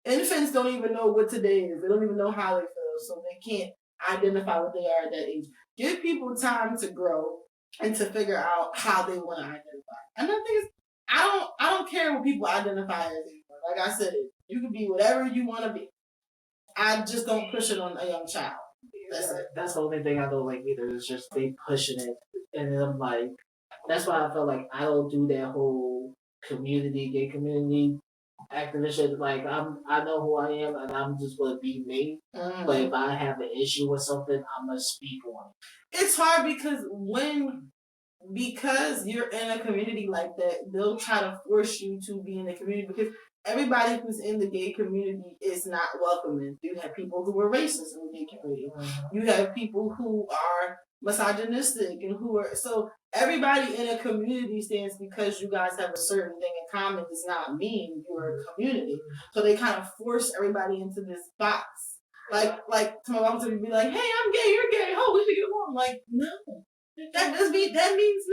Infants don't even know what today is. They don't even know how they feel, so they can't identify what they are at that age. Give people time to grow and to figure out how they want to identify. And I think I don't care what people identify as anymore. Like I said, you can be whatever you want to be. I just don't push it on a young child. That's it. That's the only thing I don't like either. It's just they pushing it, and then I'm like, that's why I feel like I don't do that whole gay community activist shit. Like I know who I am, and I'm just gonna be me. But if I have an issue with something, I'm gonna speak on it. It's hard because you're in a community like that, they'll try to force you to be in the community because everybody who's in the gay community is not welcoming. You have people who are racist in the gay community. You have people who are misogynistic and who are so everybody in a community stands because you guys have a certain thing in common does not mean you're a community. So they kind of force everybody into this box. Like to my mom to be like, hey, I'm gay, you're gay, oh, we should get along. Like, no. That means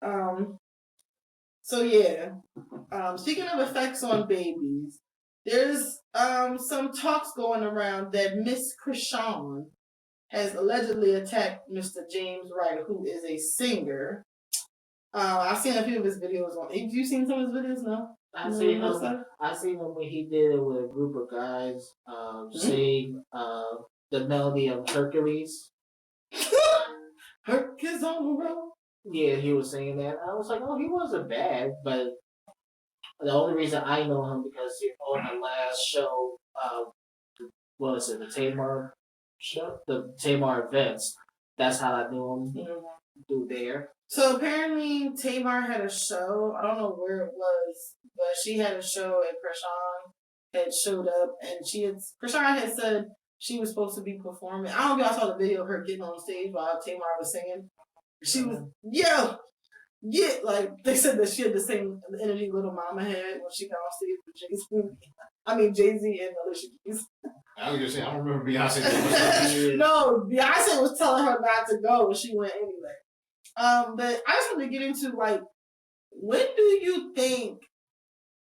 nothing. So yeah. Speaking of effects on babies, there's some talks going around that Miss Krishan has allegedly attacked Mr. James Wright, who is a singer. I've seen a few of his videos on. Have you seen some of his videos? No. I seen him when he did it with a group of guys sing the melody of Hercules. Hercules on the road. Yeah, he was singing that. I was like, oh, he wasn't bad, but the only reason I know him because on the last show, what was it, the Tamar show? The Tamar events. That's how I knew him through there. So apparently Tamar had a show. I don't know where it was, but she had a show and Krishan had showed up and Krishan had said she was supposed to be performing. I don't know if y'all saw the video of her getting on stage while Tamar was singing. She was, like they said that she had the same energy Little Mama had when she got on stage with Jay-Z and Alicia Keys. I was just saying, I don't remember Beyonce. No, Beyonce was telling her not to go and she went anyway. But I just want to get into like, when do you think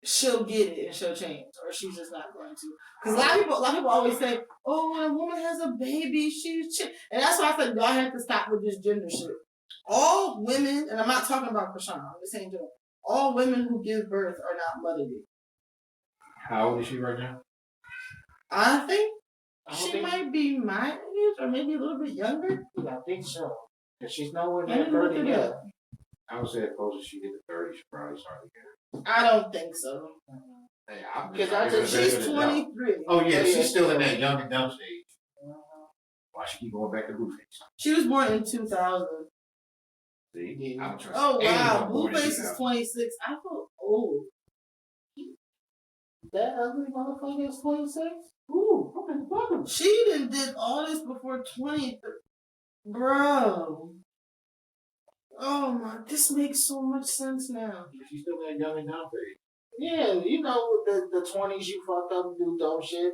she'll get it and she'll change, or she's just not going to? Because a lot of people always say, "Oh, when a woman has a baby, she's," and that's why I said y'all have to stop with this gender shit. All women, and I'm not talking about Krishan, I'm just saying, all women who give birth are not mothered. How old is she right now? I think she might be my age, or maybe a little bit younger. Yeah, I think so. Because she's nowhere near 30 yet. I would say as close as she get to 30, she probably started again. I don't think so. Because she's 23. Oh yeah, she's still in that young and dumb stage. Why she keep going back to Blueface? She was born in 2000. See? I'm trusting. Oh wow, Blueface is 26. I feel old. That ugly motherfucker is 26? Ooh, okay. She did all this before 20. Bro. Oh my, this makes so much sense now. She's still that young and dumb phase. Yeah, you know the 20s you fucked up and do dumb shit.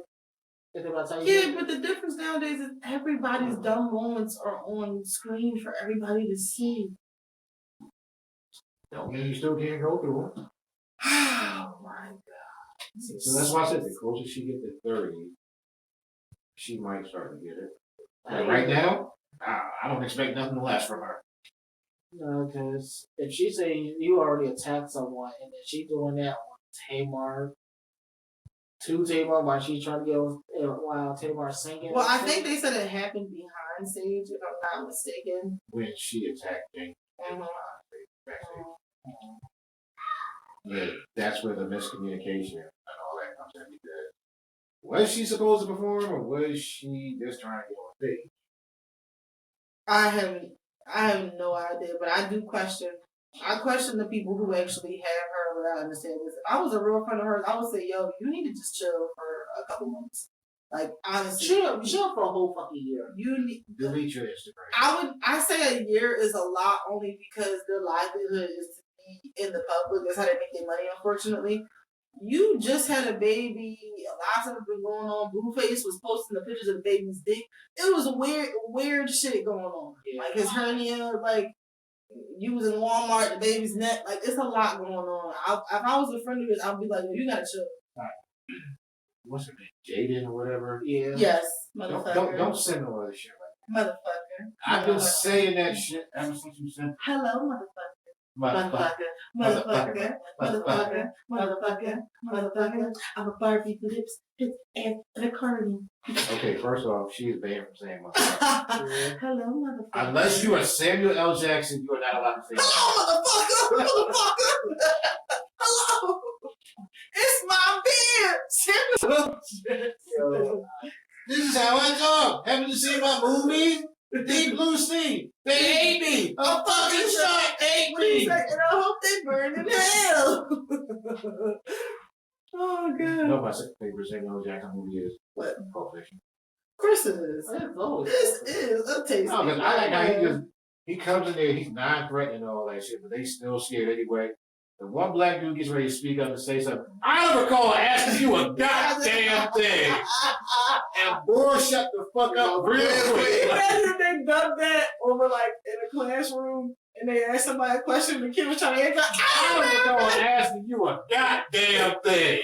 If they about to tell you Yeah, that. but the difference nowadays is everybody's dumb moments are on screen for everybody to see. Don't mean you still can't go through them. Oh my god. So that's why I said the closer she gets to 30, she might start to get it. Like right now, I don't expect nothing less from her. No, because if she say you already attacked someone and then she doing that on Tamar, to Tamar while she's trying to get while Tamar's singing. Well, I think they said it happened behind stage, if I'm not mistaken. When she attacked Jane. Mhm. Yeah, that's where the miscommunication and all that comes in. Because was she supposed to perform or was she just trying to get on stage? I have no idea, but I do question. I question the people who actually have her without understanding this. If I was a real friend of hers, I would say, "Yo, you need to just chill for a couple months." Like honestly, chill for a whole fucking year. you need Delete your Instagram. I say a year is a lot only because their livelihood is to be in the public. That's how they make their money, unfortunately. You just had a baby. A lot of stuff has been going on. Blueface was posting the pictures of the baby's dick. It was weird shit going on. Yeah. Like his hernia, like you was in Walmart, the baby's neck. Like it's a lot going on. If I was a friend of yours, I'd be like, you gotta chill. What's her name? Jaden or whatever? Yeah. Yes, motherfucker. Don't send no other shit like Motherfucker. I've been saying that shit ever since you sent Hello, motherfucker. motherfucker. Motherfucker, motherfucker, motherfucker, motherfucker. I'm a Barbie with lips, tits, and an accordion. Okay, first off, she is banned from saying motherfucker. Hello, motherfucker. Unless you are Samuel L. Jackson, you are not allowed to say Hello, motherfucker, motherfucker. Hello. It's my beard. Yo, This is how I talk. Haven't you seen my movies? Deep Blue Sea. They ate me. A fucking shark ate me. And I hope they burn in hell. Oh, You God. know my second favorite Samuel L. Jackson movie is What? Pulp Fiction. Of course it is. This is a taste. No, because I like how he comes in there, he's non-threatening and all that shit, but they still scared anyway. The one black dude gets ready to speak up and say something. I don't recall asking you a goddamn thing. And boy, shut the fuck up real quick. Imagine if they dubbed that over like in a classroom and they asked somebody a question and the kid was trying to answer. I don't recall asking you a goddamn thing.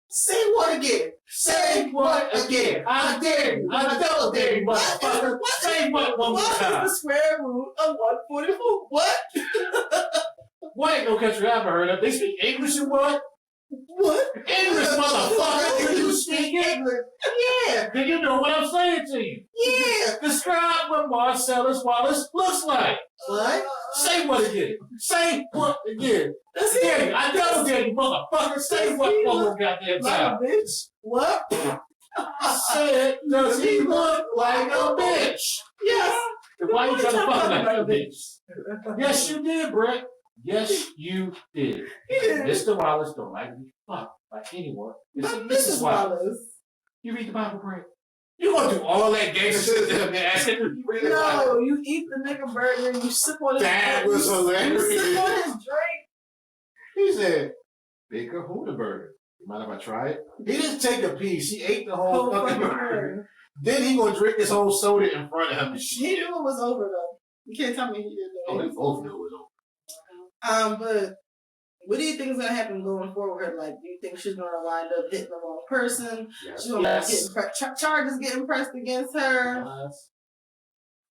Say what again? Say what again? I dare you. I double dare you, motherfucker. Say what one more What time. is the square root of 144? What? What ain't no country I've ever heard of? They speak English or what? What? English, motherfucker. Do you speak English? Yeah. Do you know what I'm saying to you? Yeah. Describe what Marcellus Wallace looks like. What? Say what again? Say what again? That's Dare it. you. I double dare you, motherfucker. Say what one more goddamn Like a time. bitch. What? I said, does he look like a bitch? Yes. Why you trying to fuck like a bitch? bitch? Yes, you did, Brett. Yes, you did. Yeah. Mr. Wallace don't like to be fucked by anyone. It's But Mrs. Mrs. Wallace. Wallace. You read the Bible, Brett? You gonna do all that gangster shit that they're asking you read the Bible? No, you eat the nigga burger and you sip on his That drink. was hilarious. You sip on his drink. He said, Big Kahuna burger. You mind if I try it? He didn't take a piece. He ate the whole fucking burger. Then he gonna drink this whole soda in front of him and shit. He knew it was over though. You can't tell me he didn't Oh, know. they both knew it was over. But what do you think is gonna happen going forward? Like, do you think she's gonna wind up hitting the wrong person? Yes. She's gonna get charges getting pressed against her.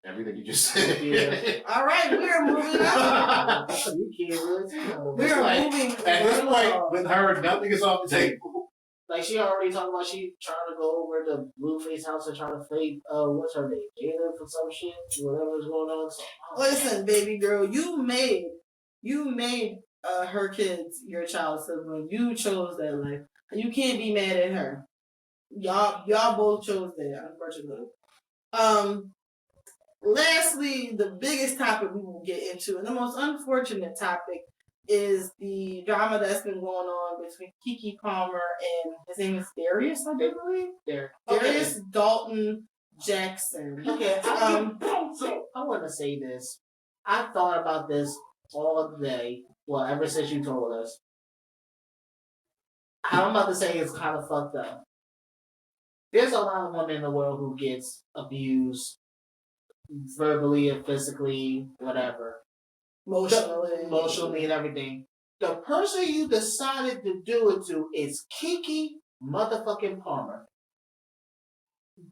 Everything you just said. Yeah. All right, we're moving on. You can't really tell. We're Like, moving. At this right point, with her, nothing is off the table. Like she already talked about she trying to go over to Blueface house and trying to fake what's her name? Jada for some shit, whatever's going on. So, Listen, baby girl, you made her kids your child sibling. You chose that life. You can't be mad at her. Y'all both chose that, unfortunately. Lastly, the biggest topic we will get into, and the most unfortunate topic, is the drama that's been going on between Keke Palmer and his name is Darius, I do believe. Darius Dalton Jackson. Okay, Um, so I want to say this. I thought about this all day. Well, ever since you told us. How I'm about to say is kind of fucked up. There's a lot of women in the world who gets abused verbally and physically, whatever. Emotionally and everything. The person you decided to do it to is Kiki motherfucking Palmer.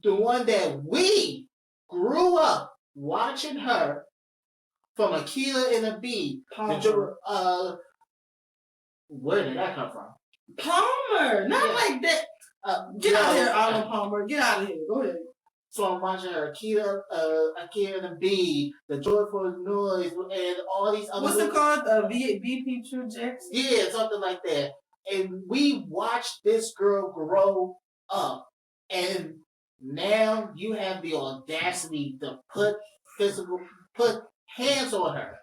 The one that we grew up watching her from Akilah and a Bee. Where did that come from? Palmer, not like that. Get out of here, Arnold Palmer. Get out of here. Go ahead. So I'm watching her, Akilah and the Bee, the Joyful Noise, and all these other. What's it called? BP True Jackson? Yeah, something like that. And we watched this girl grow up, and now you have the audacity to put hands on her,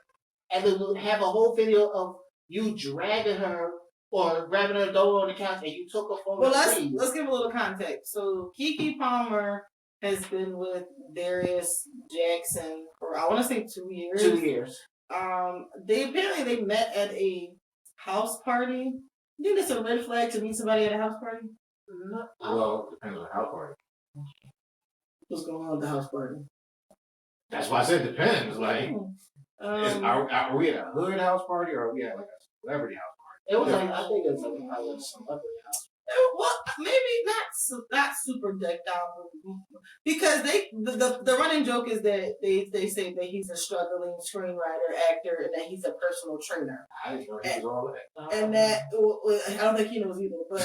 and then we'll have a whole video of you dragging her or grabbing her door on the couch, and you took her phone. Well, let's give a little context. So Keke Palmer has been with Darius Jackson for, I want to say, 2 years. 2 years. They met at a house party. You think it's a red flag to meet somebody at a house party? No. Well, it depends on the house party. What's going on at the house party? That's why I said depends. Like, are we at a hood house party or are we at like a celebrity house party? It was like, I think it's like a celebrity house. Well, maybe not super decked out, because the running joke is that they say that he's a struggling screenwriter, actor, and that he's a personal trainer. I didn't know he was all that. And that I don't think he knows either, but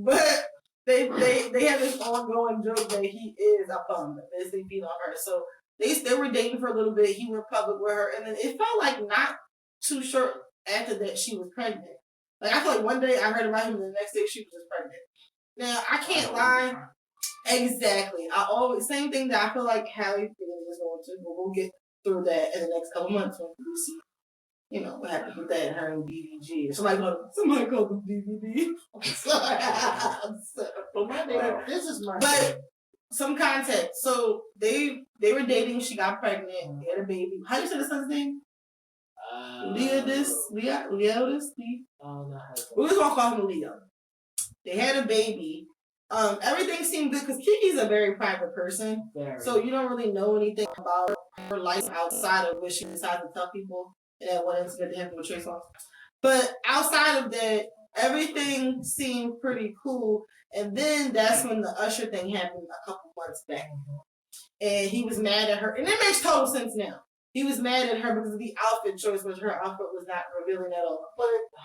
but they have this ongoing joke that he is a bum, that they beat on her. So they were dating for a little bit. He went public with her, and then it felt like not too short after that she was pregnant. Like, I feel like one day I heard about him, and the next day she was just pregnant. Now, I can't lie. Exactly. Same thing that I feel like Halle is going to, but we'll get through that in the next couple months when we see, what happens with that and her and BBG. Somebody called them BBB. I'm sorry. But this is my. But some context. So they were dating. She got pregnant. They had a baby. How do you say the son's name? Leo. Oh, no. We just gonna call him Leo. They had a baby. Everything seemed good because Kiki's a very private person. So you don't really know anything about her life outside of what she decided to tell people and that one incident that happened with Trey Songz. But outside of that, everything seemed pretty cool. And then that's when the Usher thing happened a couple months back. And he was mad at her. And it makes total sense now. He was mad at her because of the outfit choice, which her outfit was not revealing at all.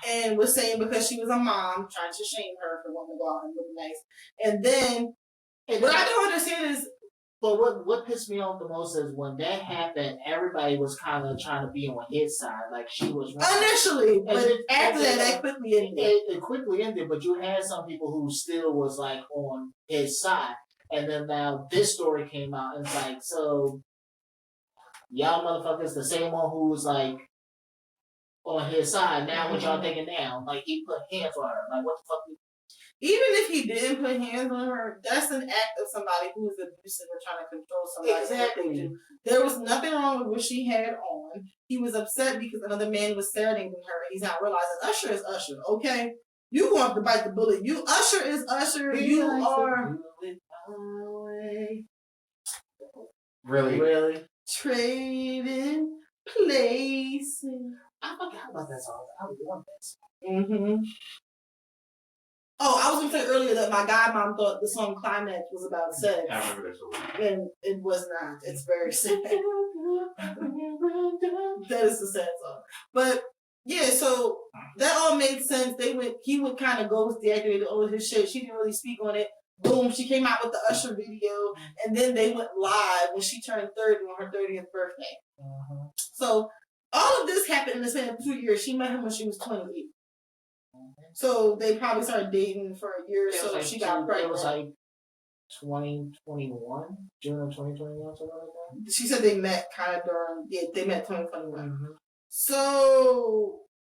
And was saying because she was a mom, trying to shame her for wanting to go out and look nice. And then, what I don't understand is, but what pissed me off the most is when that happened, everybody was kind of trying to be on his side, like she was wrong. Initially, but after that quickly ended. It quickly ended, but you had some people who still was like on his side, and then now this story came out, and it's like, so y'all motherfuckers, the same one who was like on his side. Now what y'all thinking now? Like, he put hands on her. Like, what the fuck? Even if he didn't put hands on her, that's an act of somebody who is abusive or trying to control somebody. Exactly. There was nothing wrong with what she had on. He was upset because another man was serenading her. He's not realizing Usher is Usher. Okay, you want to bite the bullet. You Usher is Usher. You are Really trading places. I forgot about that song. I was doing this. Mm-hmm. Oh, I was going to say earlier that my godmom thought the song Climax was about sex. I remember that song. And it was not. It's very sad. That is a sad song. But, yeah, so that all made sense. He would kind of ghost deactivate all of his shit. She didn't really speak on it. Boom, she came out with the Usher video, and then they went live when she turned 30 on her 30th birthday. Uh-huh. So all of this happened in the span of 2 years. She met him when she was 28. So they probably started dating for a year or so. She got pregnant. It was like 2021, June of 2021, something like that. She said they met kind of they met 2021. Mm-hmm. So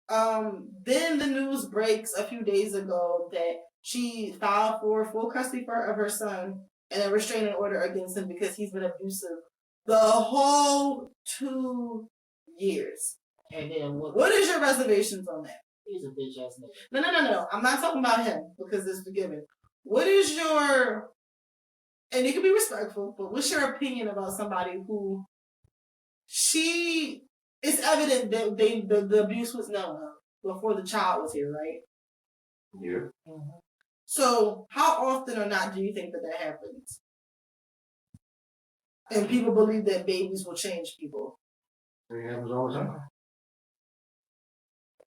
then the news breaks a few days ago that she filed for full custody of her son and a restraining order against him because he's been abusive The whole 2 years. And then What is your reservations on that? He's a bitch ass nigga. No. I'm not talking about him because it's forgiven. What is your, and it can be respectful, but what's your opinion about somebody who it's evident that the abuse was known of before the child was here, right? Yeah. Mm-hmm. So how often or not do you think that happens? And people believe that babies will change people. It happens all the time.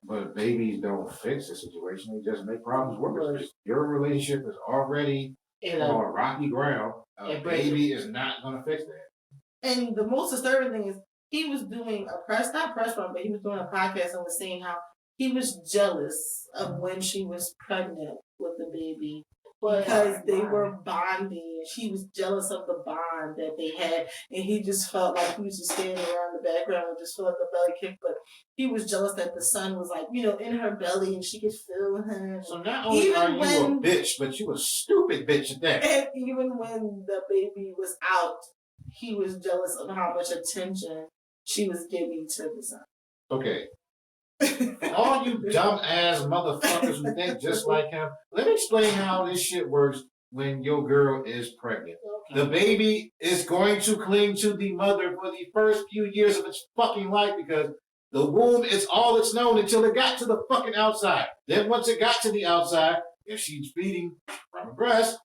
But babies don't fix the situation. They just make problems worse. If your relationship is already on rocky ground, a baby is not going to fix that. And the most disturbing thing is he was doing not press run, but he was doing a podcast and was saying how he was jealous of when she was pregnant with the baby because they were bonding. She was jealous of the bond that they had, and he just felt like he was just standing around the background and just felt the belly kick. But he was jealous that the son was like, in her belly and she could feel him. So not only are you a bitch, but you a stupid bitch at that. And even when the baby was out, he was jealous of how much attention she was giving to the son. Okay. All you dumb ass motherfuckers who think just like him, let me explain how this shit works when your girl is pregnant. Okay. The baby is going to cling to the mother for the first few years of its fucking life because the womb is all it's known until it got to the fucking outside. Then once it got to the outside, if she's feeding from a breast,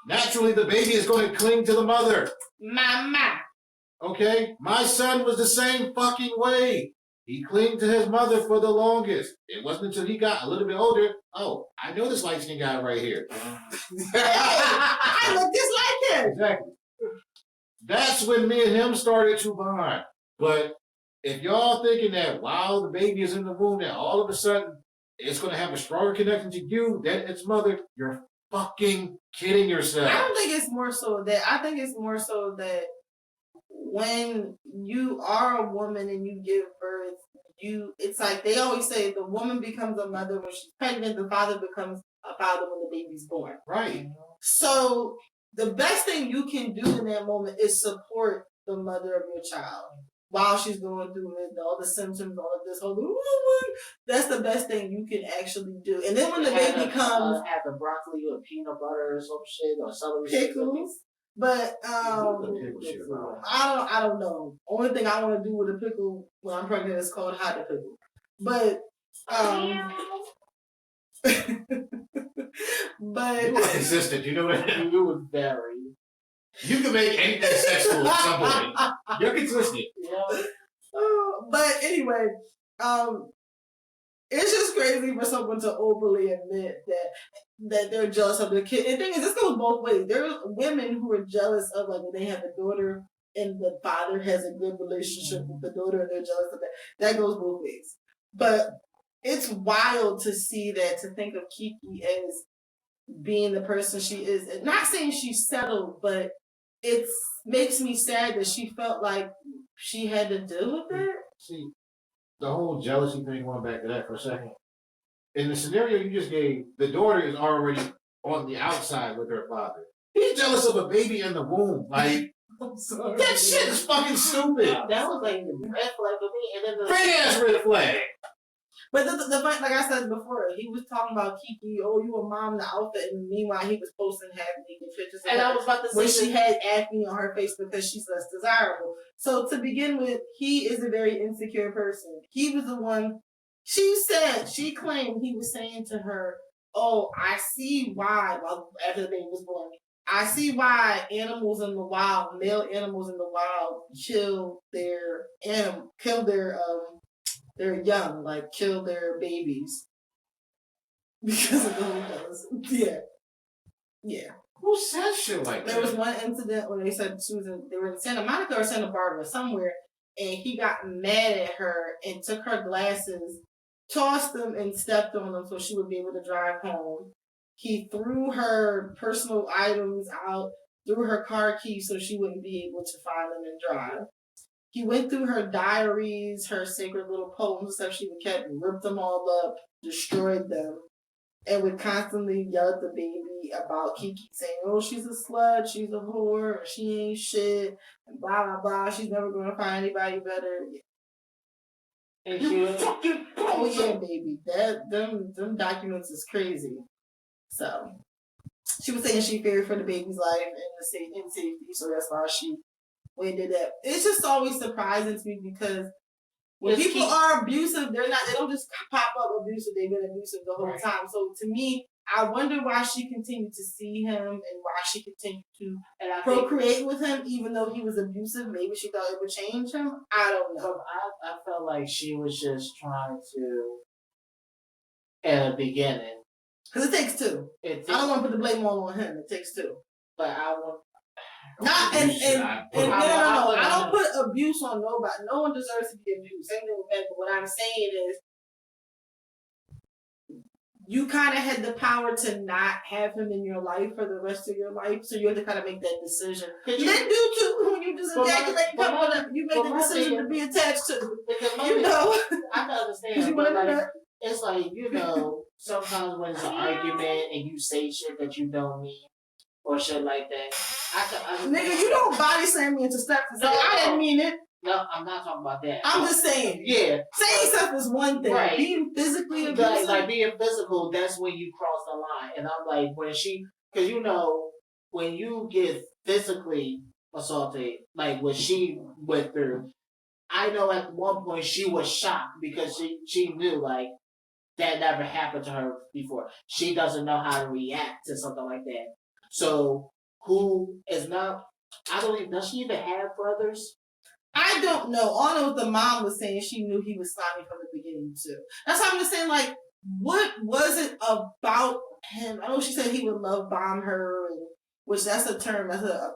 naturally the baby is going to cling to the mother. Mama. Okay? My son was the same fucking way. He clinged to his mother for the longest. It wasn't until he got a little bit older. Oh, I know this light-skinned guy right here. I look just like him. Exactly. That's when me and him started to bond. But if y'all thinking that while the baby is in the womb, that all of a sudden it's going to have a stronger connection to you than its mother, you're fucking kidding yourself. I don't think it's more so that. I think it's more so that when you are a woman and you give birth, it's like they always say the woman becomes a mother when she's pregnant, the father becomes a father when the baby's born. Right. So the best thing you can do in that moment is support the mother of your child while she's going through it, all the symptoms, all of this whole. That's the best thing you can actually do. And then when the baby comes, have the broccoli with peanut butter or some shit or celery pickles. But I don't know. Only thing I want to do with a pickle when I'm pregnant is called hot pickle. But but you were consistent. You know what I mean? You was very. You can make anything sexual at some point. You're consistent. Yeah. But anyway, it's just crazy for someone to openly admit that they're jealous of their kid. And the thing is, this goes both ways. There's women who are jealous of like when they have a daughter and the father has a good relationship with the daughter and they're jealous of that. That goes both ways. But it's wild to see that, to think of Kiki as being the person she is. And not saying she's settled, but it makes me sad that she felt like she had to deal with it. See, the whole jealousy thing, going back to that for a second. In the scenario you just gave, the daughter is already on the outside with her father. He's jealous of a baby in the womb. Like, I'm sorry. That shit is fucking stupid. That was like the red flag for me. And then the big ass red flag. But the like I said before, he was talking about Kiki, you a mom in the outfit, and meanwhile he was posting half naked pictures. And I was about to say when she had acne on her face because she's less desirable. So to begin with, he is a very insecure person. He was the one. She claimed he was saying to her, "Oh, I see why." Well, after the baby was born, I see why animals in the wild, male animals in the wild, kill their young, like kill their babies because of the whole jealousy. Yeah. Who said shit like that? There was one incident where they said they were in Santa Monica or Santa Barbara somewhere, and he got mad at her and took her glasses, tossed them, and stepped on them so she would be able to drive home. He threw her personal items out, threw her car keys so she wouldn't be able to find them and drive. He went through her diaries, her sacred little poems, stuff she kept, ripped them all up, destroyed them. and would constantly yell at the baby about Kiki, saying, "Oh, she's a slut, she's a whore, or she ain't shit, and blah blah blah. She's never gonna find anybody better." And she was, Oh yeah, baby, them documents is crazy. So she was saying she feared for the baby's life and in safety, so that's why she went and did that. It's just always surprising to me because when people are abusive, they don't just pop up abusive. They've been abusive the whole time. So to me, I wonder why she continued to see him and why she continued to procreate with him, even though he was abusive. Maybe she thought it would change him. I don't know. I felt like she was just trying to, at the beginning. Because it takes two. I don't want to put the blame all on him. It takes two. But I want. No. I don't put abuse on nobody. No one deserves to be abused. Same thing with men. But what I'm saying is, you kind of had the power to not have him in your life for the rest of your life, so you had to kind of make that decision. You didn't do too when you just ejaculate. You made the decision to be attached to. I can understand. But it's like, sometimes when it's an argument and you say shit that you don't mean or shit like that. Nigga, you don't body slam me into steps and say, I didn't mean it. No, I'm not talking about that. I'm just saying. Yeah. Saying stuff is one thing. Right. Being physically abusive. Like being physical, that's when you cross the line. And I'm like, because when you get physically assaulted, like what she went through, I know at one point she was shocked because she knew, like, that never happened to her before. She doesn't know how to react to something like that. So, does she even have brothers? I don't know. All I know is the mom was saying she knew he was slimy from the beginning too. That's why I'm just saying, like, what was it about him? I know she said he would love bomb her, which that's a term, that's a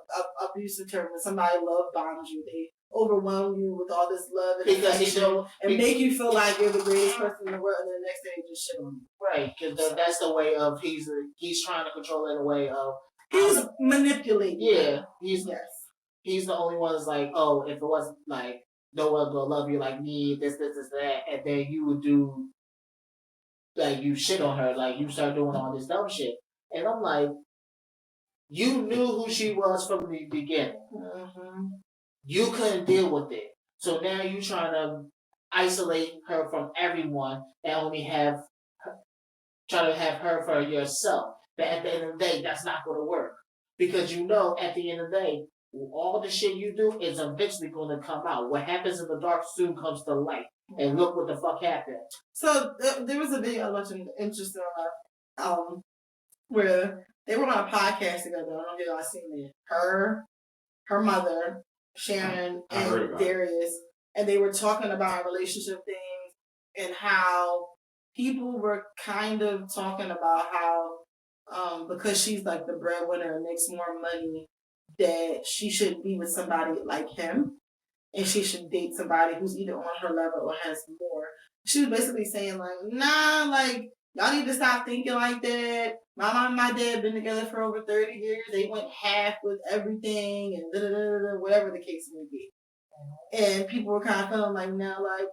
abusive term. When somebody love bombs you, they overwhelm you with all this love and affection and make you feel like you're the greatest person in the world, and then the next day they just shit on you. Right, because that's the way of he's trying to control it in a way of he's manipulating. Yeah, He's the only one that's like, oh, if it wasn't like no one gonna love you like me, this, that, and then you would do, like, you shit on her, like you start doing all this dumb shit, and I'm like, you knew who she was from the beginning. Mm-hmm. You couldn't deal with it, so now you trying to isolate her from everyone and only try to have her for yourself. But at the end of the day, that's not going to work because at the end of the day, all the shit you do is eventually going to come out. What happens in the dark soon comes to light. And look what the fuck happened. So there was a video I watched interesting where they were on a podcast together. I don't know if y'all seen it. Her mother, Sharon, and Darius, and they were talking about relationship things and how people were kind of talking about how because she's like the breadwinner and makes more money, that she should be with somebody like him and she should date somebody who's either on her level or has more. She was basically saying, like, nah, like, y'all need to stop thinking like that. My mom and my dad been together for over 30 years. They went half with everything and whatever the case may be. And people were kind of feeling like, now, like,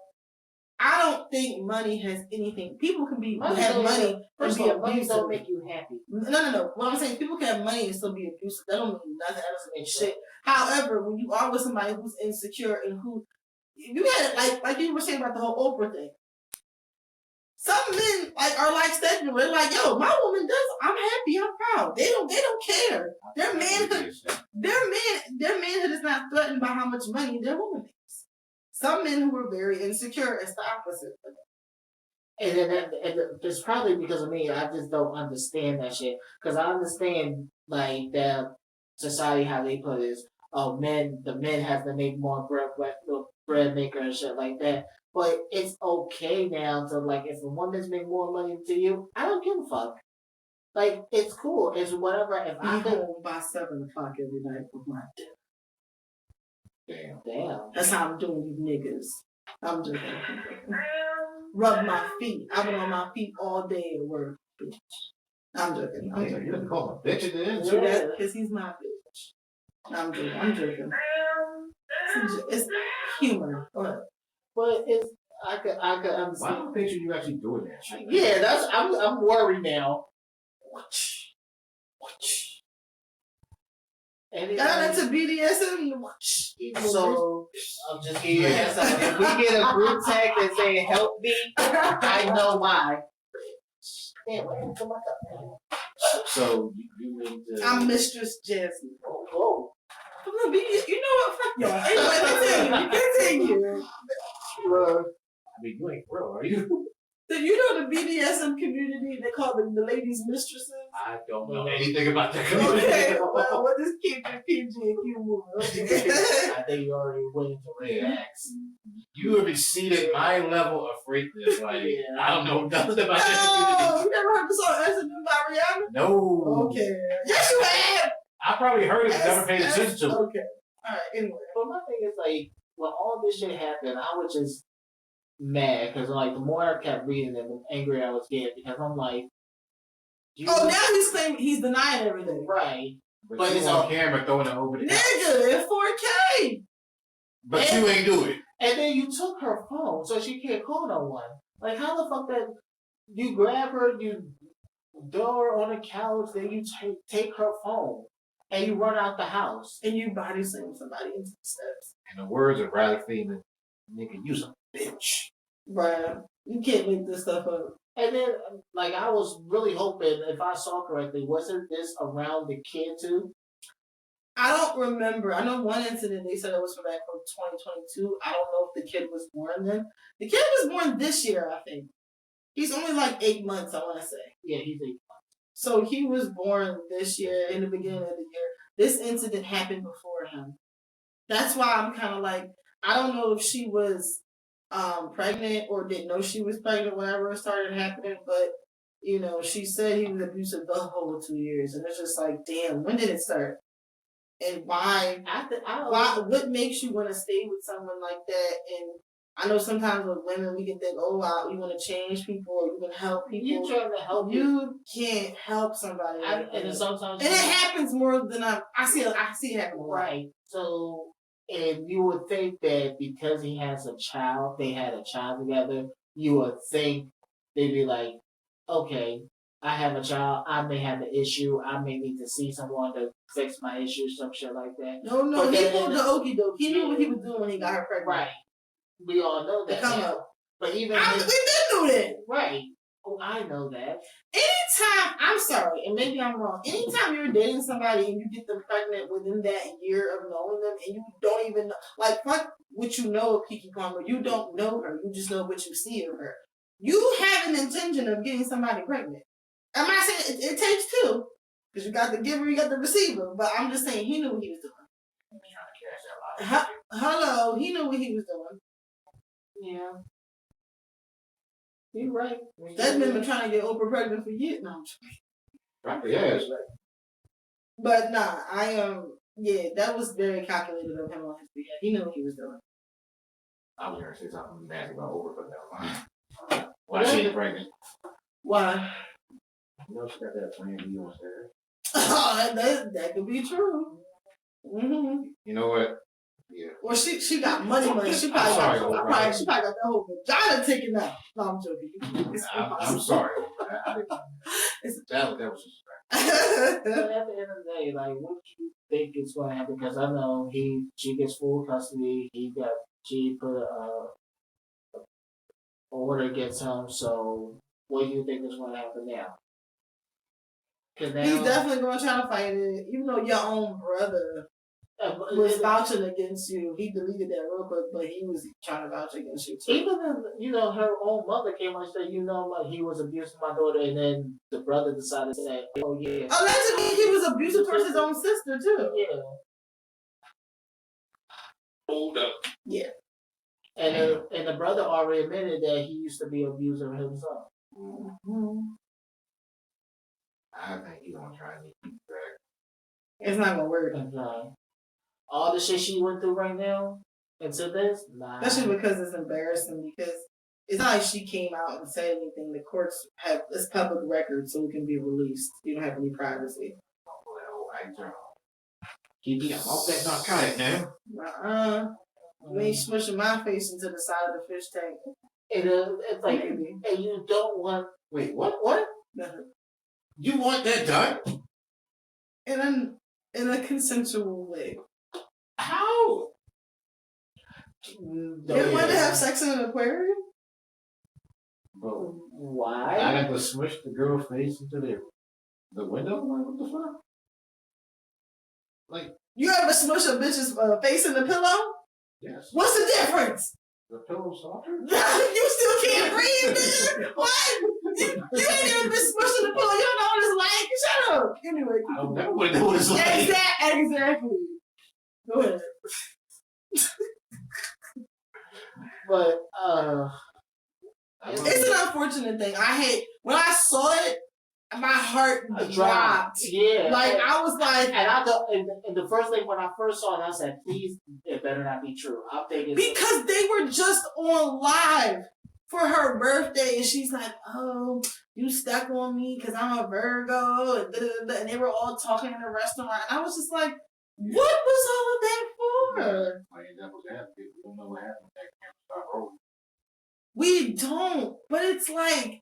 I don't think money has anything. People can have money and be abusive. Money don't make you happy. No. What I'm saying, people can have money and still be abusive. That don't mean nothing. That doesn't mean shit. However, when you are with somebody who's insecure and who you had like you were saying about the whole Oprah thing. Some men are like Stephanie. They're like, yo, my woman does. I'm happy. I'm proud. They don't care. Their manhood is not threatened by how much money their woman makes. Some men who are very insecure, it's the opposite. And it's probably because of me. I just don't understand that shit. Because I understand, like, that society, how they put it is, the men have to make more bread maker and shit like that. But it's okay now to, like, if a woman's make more money to you, I don't give a fuck. Like, it's cool. It's whatever. If I home by 7 o'clock every night with my dinner. Damn. That's how I'm doing, you niggas. I'm just rub my feet. I've been on my feet all day at work, bitch. I'm joking. You didn't call a bitch at the end, because he's my bitch. I'm joking. It's humor. But it's I could Why understand. don't picture you actually doing that shit? Yeah, I'm worried now. And Got into BDSM. so I'm just giving you a heads up. If we get a group tag that say help me, I know why. Damn, what happened to my cup, man? So you need to. I'm Mistress Jasmine. Whoa. Come on, you know what? Fuck y'all. Anyway, continue. I mean, you ain't real, are you? So you know the BDSM community, they call them the ladies mistresses? I don't know anything about that community. Okay, well, we'll just keep it PG and Q moving. Okay. I think you already went into relax. You have exceeded my level of freakness. Like, Yeah. I don't know nothing about that Oh, you never heard the song Resident by Rihanna? community. No. Okay. Yes, you have. I probably heard it, but never paid attention to it. Okay. All right, anyway. But my thing is, like, when all this shit happened, I was just mad because, like, the more I kept reading it, the angrier I was getting because I'm like, Oh, now he's claiming he's denying everything. right. But it's it's on camera throwing it over the couch. Nigga, in 4K. But you ain't do it. And then you took her phone, so she can't call no one. Like, how the fuck that you grab her, you throw her on the couch, then you take her phone, and you run out the house. And you body slam somebody into the steps. In the words of Riley Freeman, nigga, you's a bitch. Right. You can't make this stuff up. And then, like, I was really hoping, if I saw correctly, wasn't this around the kid too? I don't remember. I know one incident they said it was from back from 2022. I don't know if the kid was born then. The kid was born this year, I think. He's only like 8 months, I want to say. Yeah, he's a. So he was born this year, in the beginning of the year. This incident happened before him. That's why I'm kind of like, I don't know if she was pregnant or didn't know she was pregnant whenever it started happening, but, you know, she said he was abusive the whole 2 years. And it's just like, damn, when did it start? And why? What makes you want to stay with someone like that? And I know sometimes with women we can think, oh, you want to change people or you can help people. You're trying to help. You can't help somebody. And sometimes. And it happens more than I see it happen. Right. So, and you would think that because he has a child, they had a child together. You would think they'd be like, okay, I have a child. I may have an issue. I may need to see someone to fix my issue, some shit like that. No, he pulled the okie doke. He knew what he was doing when he got her pregnant. Right. We all know that. Come up. But even we did know that. Right. Oh, I know that. Anytime, I'm sorry, and maybe I'm wrong. Anytime you're dating somebody and you get them pregnant within that year of knowing them, and you don't even know, like, fuck what you know of Kiki Palmer. You don't know her. You just know what you see of her. You have an intention of getting somebody pregnant. I'm not saying it takes two, because you got the giver, you got the receiver. But I'm just saying he knew what he was doing. Hello, he knew what he was doing. Yeah. You're right. That's been trying to get Oprah pregnant for years now. Right? Yes. But nah, yeah, that was very calculated of him on his behalf. He knew what he was doing. I was going to say something nasty about Oprah, but never mind. Why she ain't pregnant? Why? You know she got that plan B on there. Oh, that could be true. Mm-hmm. You know what? Yeah. Well, she got money. She probably got that whole vagina taken out. No, I'm joking. I'm sorry. That was just But at the end of the day, like, what do you think is going to happen? Because I know she gets full custody. She put a order against him. So, what do you think is going to happen now? He's definitely going to try to fight it, even though your own brother was vouching against you. He deleted that real quick, but he was trying to vouch against you too. Even if, her own mother came and said, like, he was abusing my daughter, and then the brother decided to say, oh yeah. Allegedly, he was abusive towards his own sister too. Yeah. hold up. Yeah. And the brother already admitted that he used to be an abuser himself. Mm-hmm. I think he's gonna try to keep back. It's not gonna work. All the shit she went through right now into this, nah. Especially because it's embarrassing. Because it's not like she came out and said anything. The courts have it's public record, so it can be released. You don't have any privacy. Keep me off that narcotic now. You ain't smushing my face into the side of the fish tank. it's like, Maybe. and you don't want. Wait, what? You want that done? In a consensual way. How? No, You want to have sex in an aquarium? Bro, why? I got to smush the girl face into the window? Like, what the fuck? Like, You ever smush a bitch's face in the pillow? yes. What's the difference? The pillow softer? You still can't breathe, nigga. What? You ain't even been smushing the pillow. You don't know what it's like. Shut up. Anyway. I don't never want to know what it's like. Exactly. Go ahead. But It's an unfortunate thing. I hate when I saw it. My heart dropped. Yeah, Like I was like, and I thought, and the first thing when I first saw it, I said, "Please, it better not be true." I'm thinking because they were just on live for her birthday, and she's like, "Oh, you stuck on me because I'm a Virgo," and, and they were all talking in the restaurant. And I was just like, "What was all of that for?" Playing devil's advocate, we don't know what happened. That camera stopped rolling. We don't, but it's like.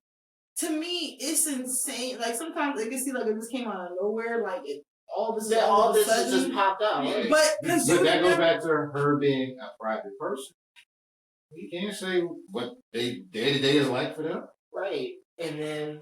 To me, it's insane. Like sometimes I can see like it just came out of nowhere. Like all this just popped out. Yeah. But that goes back to her being a private person. You can't say what they day to day is like for them. Right. And then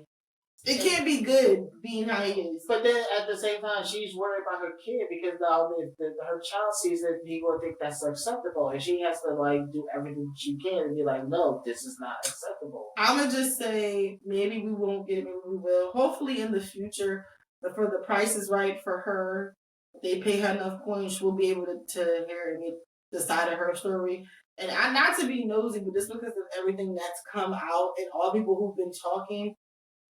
it can't be good being how it is. But then at the same time, she's worried about her kid because now her child sees that he will think that's acceptable, and she has to like do everything she can and be like, no, this is not acceptable. I'ma just say maybe we won't get it, maybe we will. Hopefully in the future, for the price is right for her. They pay her enough points, we'll be able to hear and get the side of her story. And I not to be nosy, but just because of everything that's come out and all people who've been talking.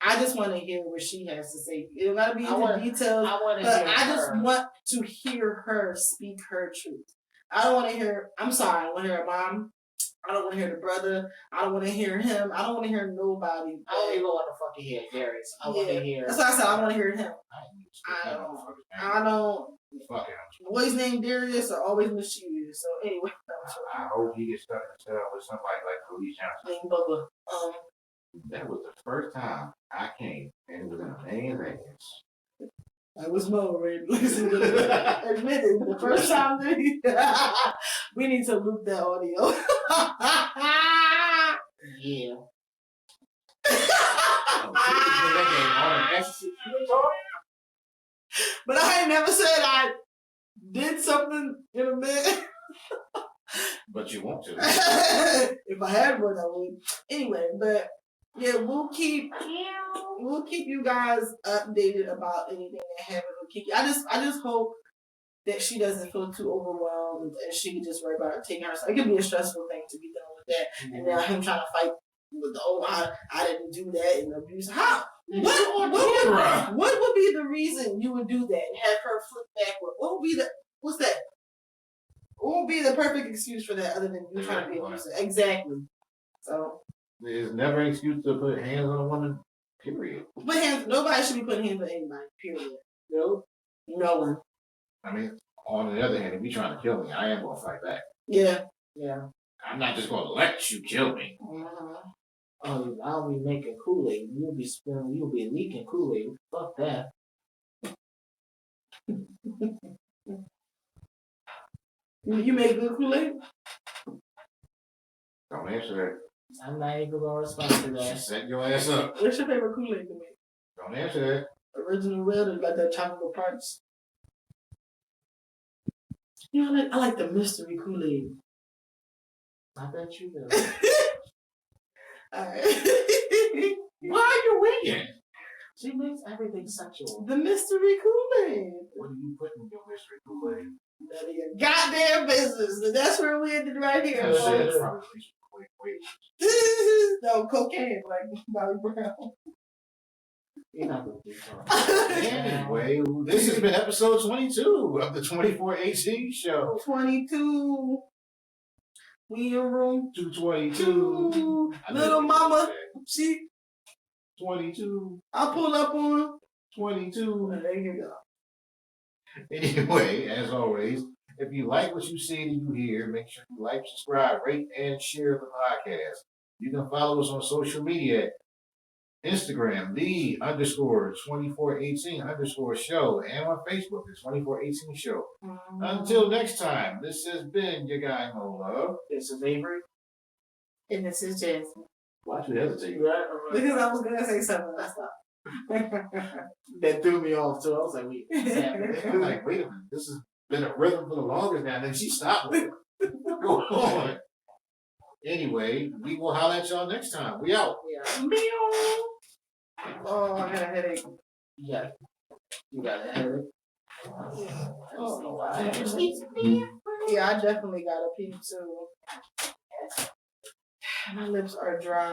I just want to hear what she has to say. It don't gotta be into details, but I just want to hear her speak her truth. I don't want to hear. I'm sorry. I don't want to hear her mom. I don't want to hear the brother. I don't want to hear him. I don't want to hear nobody. I don't even want to fucking hear Darius. I want to hear. That's what I said. I want to hear him. I don't. Fuck him. Boys named Darius are always mischievous. So anyway, I hope he gets stuck in the cell with somebody like Police Johnson. named Bubba. That was the first time I came, and it was in a man's ass. I was Mo, right? Admitted the first time that we need to loop that audio. Yeah. But I ain't never said I did something in a minute. But you want to. If I had one, I would. Anyway, but yeah, we'll keep you guys updated about anything that happens with Kiki. I just hope that she doesn't feel too overwhelmed and she can just worry about taking herself. It could be a stressful thing to be done with that, and now him trying to fight with I didn't do that and abuse. How? What would be the reason you would do that and have her flip backward? What would be the what's that? What would be the perfect excuse for that other than you trying to be abusive? Exactly. So there's never an excuse to put hands on a woman. Period. Nobody should be putting hands on anybody. Period. No one. I mean, on the other hand, if you're trying to kill me, I am gonna fight back. Yeah. I'm not just gonna let you kill me. Oh, I'll be making Kool-Aid. You'll be leaking Kool-Aid. Fuck that. You make good Kool-Aid? Don't answer that. I'm not even gonna respond to that. Set your ass up. What's your favorite Kool-Aid to make? Don't answer that. Original red or like that chocolate parts? You know, I like the mystery Kool-Aid. I bet you do. Alright. Why are you waiting? She makes everything sexual. The mystery Kool-Aid. What are you putting in your mystery Kool-Aid? None of your goddamn business. And that's where we ended right here. No, cocaine, like Bobby Brown. You're not gonna do that. Anyway, this has been episode 22 of the 24HC show. 22. We in room 222. Little mama, she 22. I'll pull up on 22. There you go. Anyway, as always, if you like what you see and you hear, make sure you like, subscribe, rate, and share the podcast. You can follow us on social media at Instagram, _2418_show, and on Facebook, it's 2418 show. Until next time, this has been your guy No Love. This is Avery. And this is Jasmine. Why'd you hesitate? Because I was gonna say something. I stopped. That threw me off too. I was like, wait, what's happening? I'm like, wait a minute, this has been a rhythm for the longest now, and then she stopped with it. Go on. Anyway, we will holler at y'all next time. We out. Oh, I got a headache. Yeah. You got a headache? Oh, yeah, I definitely got a pee too. My lips are dry.